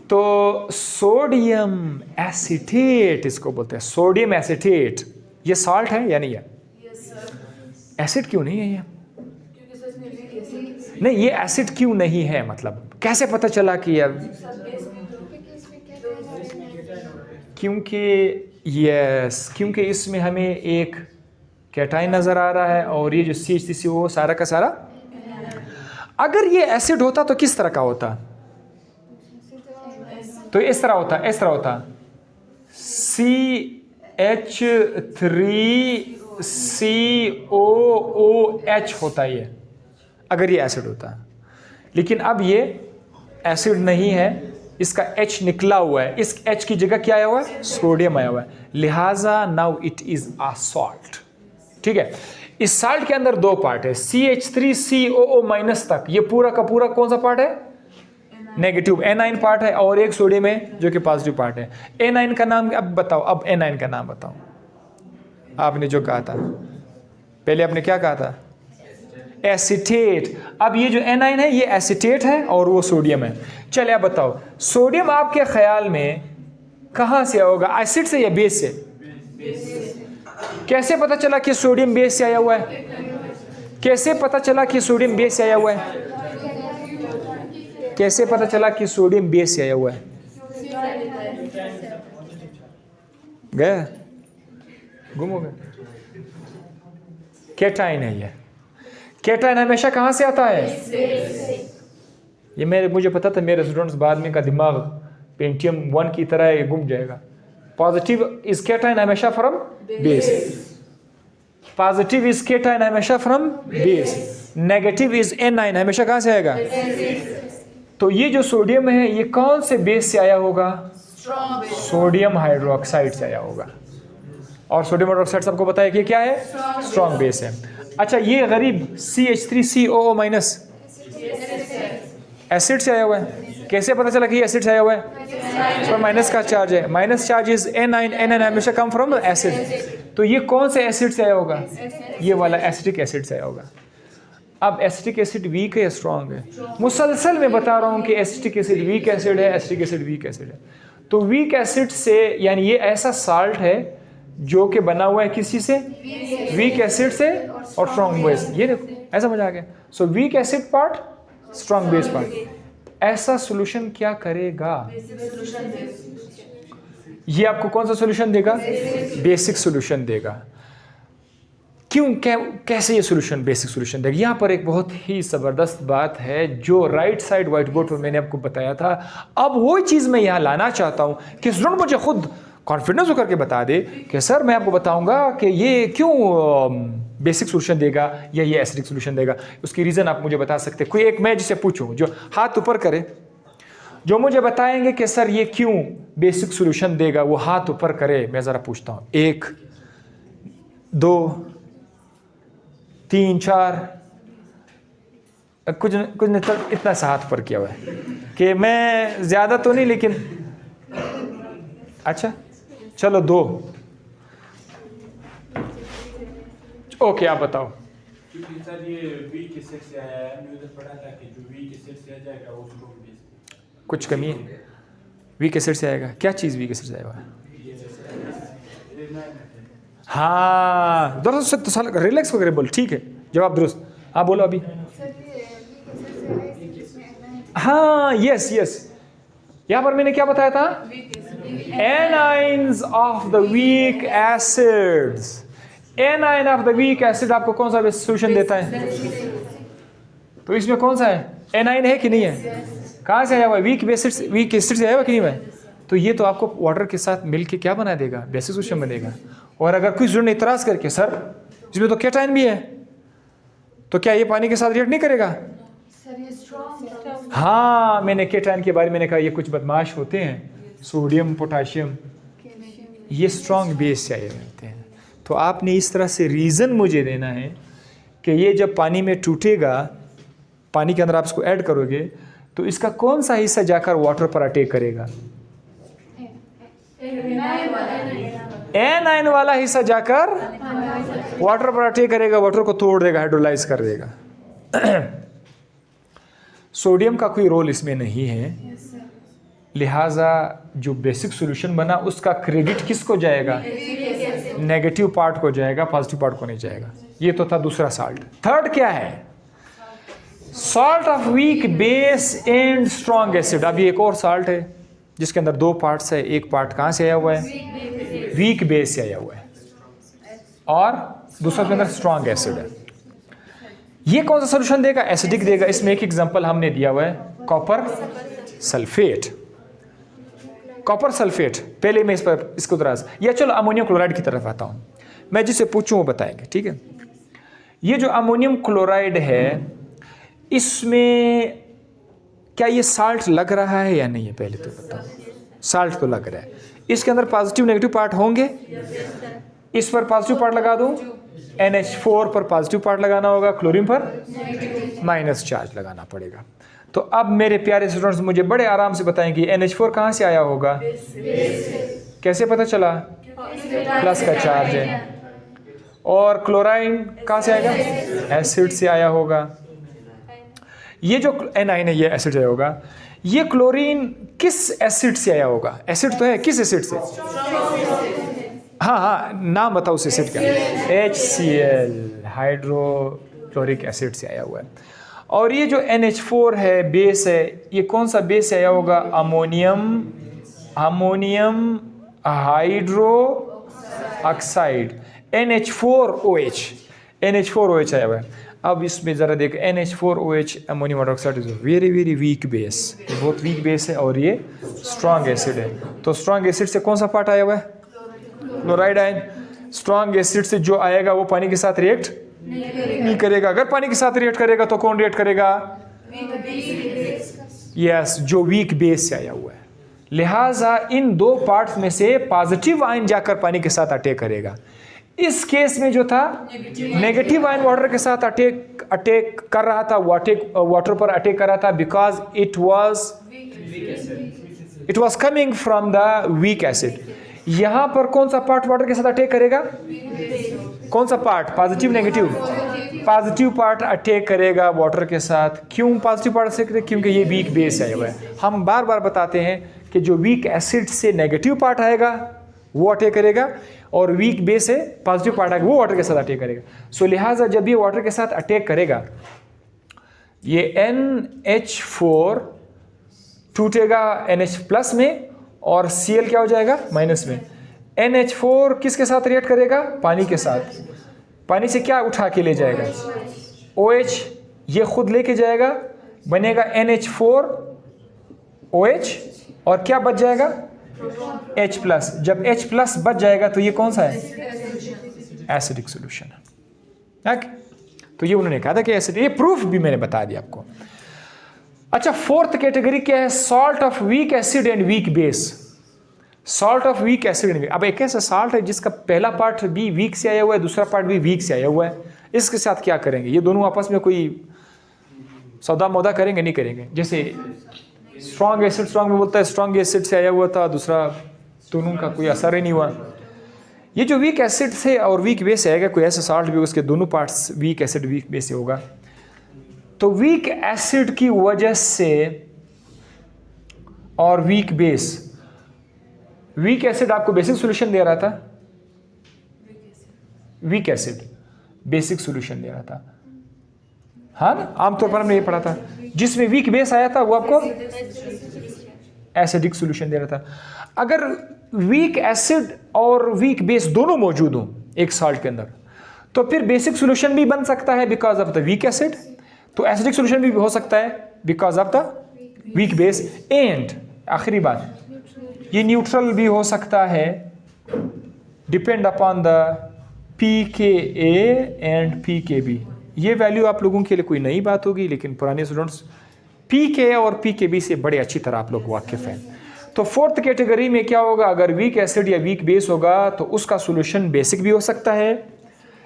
तो सोडियम एसिटेट इसको बोलते हैं, सोडियम एसिटेट। ये सॉल्ट है या नहीं है? एसिड क्यों नहीं है ये? नहीं, ये एसिड क्यों नहीं है, मतलब कैसे पता चला कि क्योंकि इसमें हमें एक कैटाइन नज़र आ रहा है और ये जो CH3CO सारा का सारा, अगर ये एसिड होता तो किस तरह का होता? तो इस तरह होता CH3COOH होता ये, अगर ये एसिड होता। लेकिन अब ये एसिड नहीं है, इसका H निकला हुआ है, इस H की जगह क्या आया हुआ है? सोडियम आया हुआ है, लिहाजा now it is a salt. ठीक है, इस सॉल्ट के अंदर दो पार्ट है, CH3COO माइनस तक, ये पूरा का पूरा कौन सा पार्ट है? नेगेटिव एनाइन पार्ट है, और एक सोडियम है जो कि पॉजिटिव पार्ट है। एनाइन का नाम अब बताओ, अब एनाइन का नाम बताओ। आपने जो कहा था पहले, आपने क्या कहा था? एसीटेट। अब ये जो एनाइन है ये एसीटेट है और वो सोडियम है। चलिए आप बताओ, सोडियम आपके ख्याल में कहाँ से होगा, एसिड से या बेस से? कैसे पता चला कि सोडियम बेस से आया हुआ है? कैसे पता चला कि सोडियम बेस से आया हुआ है? कैसे पता चला कि सोडियम बेस से आया हुआ है? गया, गुम हो गया। कैटाइन है ये। कैटाइन हमेशा कहाँ से आता है? ये मुझे पता था, मेरे स्टूडेंट्स बाद में का दिमाग पेंटियम 1 की तरह ये गुम जाएगा। पॉजिटिव इज कैटाइन हमेशा from base, positive is cation हमेशा from base, negative is anion हमेशा कहाँ से आएगा? तो ये जो सोडियम है ये कौन से बेस से आया होगा? सोडियम हाइड्रोक्साइड से आया होगा। और सोडियम हाइड्रोक्साइड सबको पता है कि क्या है? स्ट्रॉन्ग बेस है। अच्छा, ये गरीब CH3COO माइनस एसिड से आया हुआ है। कैसे पता चला कि ये एसिड से आया हुआ है? इसमें माइनस का चार्ज है, minus charge is A9, A9 हमेशा कम फ्रॉम एसिड। तो ये कौन से एसिड से आया होगा? ये वाला एसिटिक एसिड से आया होगा। अब एसिटिक एसिड वीक है या स्ट्रॉन्ग है? मुसलसल मैं बता रहा हूँ कि एसिटिक एसिड वीक एसिड है, एसिटिक एसिड वीक एसिड है। तो वीक एसिड से, यानी ये ऐसा साल्ट है जो कि बना हुआ है किसी से? वीक एसिड से और स्ट्रॉन्ग बेस। ये देखो, ऐसा मजा आ गया। So weak acid part, strong base part. ऐसा सॉल्यूशन क्या करेगा? ये आपको कौन सा सॉल्यूशन देगा? बेसिक सॉल्यूशन देगा। क्यों, कैसे ये सॉल्यूशन बेसिक सॉल्यूशन देगा? यहाँ पर एक बहुत ही ज़बरदस्त बात है जो राइट साइड व्हाइट बोर्ड पर मैंने आपको बताया था। अब वही चीज़ मैं यहाँ लाना चाहता हूँ कि स्टूडेंट मुझे खुद कॉन्फिडेंस होकर के बता दे कि सर मैं आपको बताऊंगा कि ये क्यों बेसिक सॉल्यूशन देगा या ये एसिडिक सॉल्यूशन देगा। उसकी रीज़न आप मुझे बता सकते हैं? कोई एक मैं जिसे पूछूं जो हाथ ऊपर करे, जो मुझे बताएंगे कि सर ये क्यों बेसिक सॉल्यूशन देगा, वो हाथ ऊपर करे। मैं ज़रा पूछता हूँ, 1 2 3 4, कुछ ने तो इतना सा हाथ पर किया हुआ है कि मैं ज़्यादा तो नहीं, लेकिन अच्छा चलो 2। ओके, आप बताओ। क्योंकि सर ये वीक एसिड से आया है, मैंने उधर पढ़ा था कि जो वीक एसिड से आ जाएगा वो स्ट्रॉन्ग बेस। कुछ कमी है? वीक एसिड से आएगा? क्या चीज़ वीक एसिड से आएगा? हाँ, दुरुस्त तो रिलैक्स वगैरह बोल, ठीक है, जवाब दुरुस्त। हाँ बोलो अभी। हाँ यस यस, यहाँ पर मैंने क्या बताया था? Anions of the weak acids. Anion of the weak acid आपको कौन सा सॉल्यूशन देता है? तो इसमें कौन सा है? एनाइन है कि नहीं है? कहाँ से आया हुआ है? वीक एसिड से आया हुआ कि नहीं है? तो ये तो आपको वाटर के साथ मिलके क्या बना देगा? बेसिक सॉल्यूशन बनेगा। और अगर कोई स्टूडेंट इतराज़ करके सर इसमें तो कैटाइन भी है, तो क्या ये पानी के साथ रिएक्ट नहीं करेगा? हाँ, मैंने कैटाइन के बारे में कहा ये कुछ बदमाश होते हैं, सोडियम पोटाशियम, ये स्ट्रॉन्ग बेस से आए रहते हैं। तो आपने इस तरह से रीज़न मुझे देना है कि ये जब पानी में टूटेगा, पानी के अंदर आप इसको ऐड करोगे तो इसका कौन सा हिस्सा जाकर वाटर पर अटैक करेगा? एनाइन वाला हिस्सा जाकर वाटर पर अटैक करेगा, वाटर को तोड़ देगा, हाइड्रोलाइज कर देगा। सोडियम का कोई रोल इसमें नहीं है, लिहाजा जो बेसिक सॉल्यूशन बना उसका क्रेडिट किसको जाएगा? नेगेटिव पार्ट को जाएगा, पॉजिटिव पार्ट को नहीं जाएगा। ये तो था दूसरा साल्ट। थर्ड क्या है? Salt of weak base and strong acid. अब ये एक और साल्ट है जिसके अंदर दो पार्ट्स है, एक पार्ट कहाँ से आया हुआ है, वीक बेस से आया हुआ है, और दूसरा के अंदर स्ट्रॉन्ग एसिड है। ये कौन सा सोल्यूशन देगा, एसिडिक देगा। इसमें एक एग्जांपल हमने दिया हुआ है, कॉपर सल्फेट। कॉपर सल्फेट, पहले मैं इसको तरह, या चलो अमोनियम क्लोराइड की तरफ आता हूँ, मैं जिसे पूछूं वो बताएंगे, ठीक है। ये जो अमोनियम क्लोराइड है, इसमें क्या ये साल्ट लग रहा है या नहीं है, पहले तो बताओ। साल्ट तो लग रहा है। इसके अंदर पॉजिटिव नेगेटिव पार्ट होंगे। इस पर पॉजिटिव पार्ट लगा दूं, NH4 पर पॉजिटिव पार्ट लगाना होगा, क्लोरीन पर माइनस चार्ज लगाना पड़ेगा। तो अब मेरे प्यारे स्टूडेंट्स मुझे बड़े आराम से बताएं कि NH4 कहाँ से आया होगा, कैसे पता चला, प्लस का चार्ज है। और क्लोराइन कहाँ से आएगा, एसिड से आया होगा। ये जो एनाइन है ये एसिड से आया होगा। ये क्लोरीन किस एसिड से आया होगा, एसिड तो है, किस एसिड से, हाँ हाँ नाम बताओ उस एसिड का, HCl, हाइड्रोक्लोरिक एसिड से आया हुआ है। और ये जो NH4 है, बेस है, ये कौन सा बेस से आया होगा, ammonium hydro oxide, NH4OH, NH4OH आया हुआ है। अब इसमें ज़रा देख, NH4OH ammonium hydroxide is very very weak base, बहुत वीक बेस है, और ये स्ट्रॉन्ग एसिड है। तो स्ट्रॉन्ग एसिड से कौन सा पार्ट आया हुआ है, क्लोराइड आयन। स्ट्रॉन्ग एसिड से जो आएगा वो पानी के साथ रिएक्ट नहीं करेगा। अगर पानी के साथ रिएक्ट करेगा तो कौन रिएक्ट करेगा, यस, जो वीक बेस से आया हुआ है। लिहाजा इन दो पार्ट्स में से पॉजिटिव आयन जाकर पानी के साथ अटैक करेगा। इस केस में जो था नेगेटिव आयन वाटर के साथ अटैक कर रहा था, वाटर पर अटैक कर रहा था, because it was coming from the weak acid. यहां पर कौन सा पार्ट वाटर के साथ अटैक करेगा, कौन सा part, positive negative, positive part attack करेगा वाटर के साथ। क्यों पॉजिटिव पार्ट से, क्योंकि ये वीक बेस आया हुआ है। हम बार बार बताते हैं कि जो वीक एसिड से नेगेटिव पार्ट आएगा वो अटैक करेगा, और वीक बेस से पॉजिटिव पार्ट आएगा वो वाटर के साथ अटैक करेगा। सो लिहाजा जब ये वाटर के साथ अटैक करेगा, ये NH4 टूटेगा NH प्लस में, और Cl क्या हो जाएगा, माइनस में। NH4 किसके साथ रिएक्ट करेगा, पानी के साथ। पानी से क्या उठा के ले जाएगा, OH, ये खुद लेके जाएगा, बनेगा NH4OH, और क्या बच जाएगा, H प्लस। जब H प्लस बच जाएगा तो ये कौन सा है, एसिडिक सोल्यूशन है। तो ये उन्होंने कहा था कि एसिड, ये प्रूफ भी मैंने बता दिया आपको। अच्छा, फोर्थ कैटेगरी क्या है, salt of weak acid and weak base. Salt of weak acid and, अब एक ऐसा सॉल्ट है जिसका पहला पार्ट भी वीक से आया हुआ है, दूसरा पार्ट भी वीक से आया हुआ है। इसके साथ क्या करेंगे, ये दोनों आपस में कोई सौदा मौदा करेंगे, नहीं करेंगे। जैसे स्ट्रॉन्ग एसिड, स्ट्रॉन्ग में बोलता है स्ट्रॉन्ग एसिड से आया हुआ था, दूसरा दोनों का कोई असर ही नहीं हुआ। ये जो वीक एसिड से और वीक बेस से आएगा, कोई ऐसा सॉल्ट भी उसके दोनों parts weak acid weak base से होगा। तो वीक एसिड की वजह से और वीक बेस, वीक एसिड आपको बेसिक सॉल्यूशन दे रहा था, वीक एसिड बेसिक सॉल्यूशन दे रहा था, हाँ ना, आमतौर पर हमने ये पढ़ा था। जिसमें वीक बेस आया था वो आपको एसिडिक सॉल्यूशन दे रहा था। अगर वीक एसिड और वीक बेस दोनों मौजूद हों एक सॉल्ट के अंदर, तो फिर बेसिक सॉल्यूशन भी बन सकता है because of the weak acid, तो एसिडिक सॉल्यूशन भी हो सकता है because of the weak base. And आखिरी बात, ये न्यूट्रल भी हो सकता है, depend upon the pKa and pKb। ये वैल्यू आप लोगों के लिए कोई नई बात होगी, लेकिन पुराने स्टूडेंट्स pKa और pKb से बड़े अच्छी तरह आप लोग वाकिफ हैं। तो फोर्थ कैटेगरी में क्या होगा, अगर वीक एसिड या वीक बेस होगा तो उसका सॉल्यूशन बेसिक भी हो सकता है,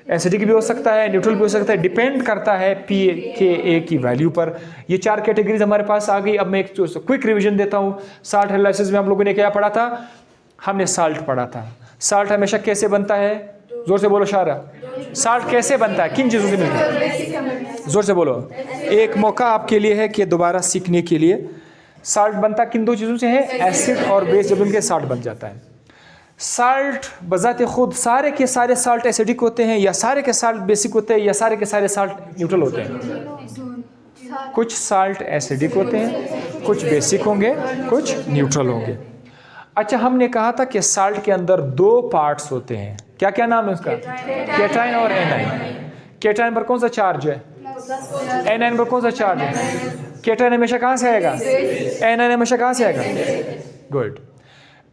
एसिडिक भी हो सकता है, न्यूट्रल भी हो सकता है, डिपेंड करता है pKa की वैल्यू पर। ये चार कैटेगरीज हमारे पास आ गई। अब मैं एक क्विक रिवीजन देता हूँ। साल्ट एनालिसिस में आप लोगों ने क्या पढ़ा था, हमने साल्ट पढ़ा था। साल्ट हमेशा कैसे बनता है, जोर से बोलो शारा, साल्ट कैसे बनता है, किन चीज़ों से मिलता है, जोर से बोलो। एक मौका आपके लिए है कि दोबारा सीखने के लिए। साल्ट बनता किन दो चीज़ों से है, एसिड और बेस जब इनके साल्ट बन जाता है। साल्ट बजाते खुद सारे के सारे साल्ट एसिडिक होते हैं, या सारे के साल्ट बेसिक होते हैं, या सारे के सारे साल्ट न्यूट्रल होते हैं। कुछ साल्ट एसिडिक होते हैं, कुछ बेसिक होंगे, कुछ न्यूट्रल होंगे। अच्छा, हमने कहा था कि साल्ट के अंदर 2 पार्ट्स होते हैं, क्या क्या नाम है उसका? केटाइन और एनाइन। केटाइन पर कौन सा चार्ज है? एनाइन पर कौन सा चार्ज है? केटाइन हमेशा कहाँ से आएगा? एनाइन हमेशा कहाँ से आएगा? गुड।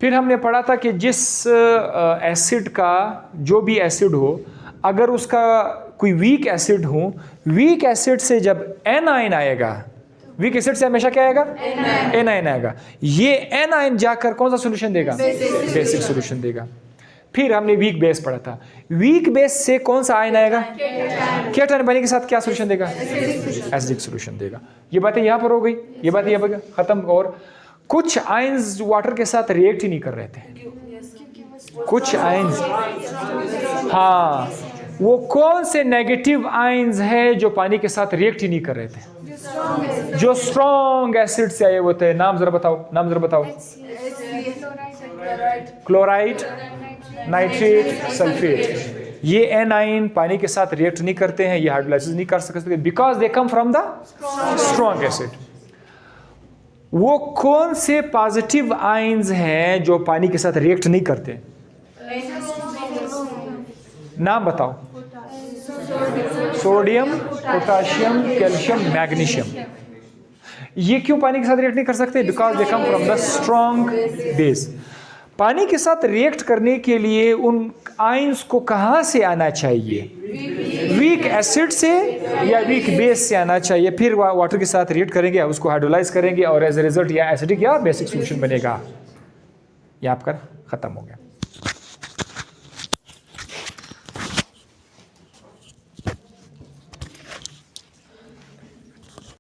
फिर हमने पढ़ा था कि जिस एसिड का, जो भी एसिड हो, अगर उसका कोई वीक एसिड हो, वीक एसिड से जब एनाइन आएगा, वीक एसिड से हमेशा क्या आएगा? एनाइन आएगा। ये एनाइन जाकर कौन सा सॉल्यूशन देगा? बेसिक सॉल्यूशन देगा। फिर हमने वीक बेस पढ़ा था, वीक बेस से कौन सा आयन आएगा? केटाइन बने के साथ क्या सॉल्यूशन देगा? एसिडिक सॉल्यूशन देगा। ये बातें यहाँ पर हो गई, ये बातें यहाँ पर खत्म। और कुछ आयंस वाटर के साथ रिएक्ट ही नहीं कर रहे थे, कुछ आयंस, हाँ, वो कौन से नेगेटिव आयंस है जो पानी के साथ रिएक्ट ही नहीं कर रहे थे? जो स्ट्रॉन्ग एसिड से आए हुए थे। नाम जरा बताओ, नाम जरा बताओ। Chloride, nitrate, sulphate. ये एनाइन पानी के साथ रिएक्ट नहीं करते हैं, ये हाइड्रोलाइसिस नहीं कर सकते, because they come from the strong acid. वो कौन से पॉजिटिव आयंस हैं जो पानी के साथ रिएक्ट नहीं करते? नाम बताओ। Sodium, potassium, calcium, magnesium. ये क्यों पानी के साथ रिएक्ट नहीं कर सकते? Because they come from the strong base. पानी के साथ रिएक्ट करने के लिए उन आयंस को कहाँ से आना चाहिए? वीक एसिड से या वीक बेस से आना चाहिए। फिर वाटर के साथ रिएक्ट करेंगे, उसको हाइड्रोलाइज करेंगे और एज ए रिजल्ट या एसिडिक या बेसिक सॉल्यूशन बनेगा। ये आपका खत्म हो गया।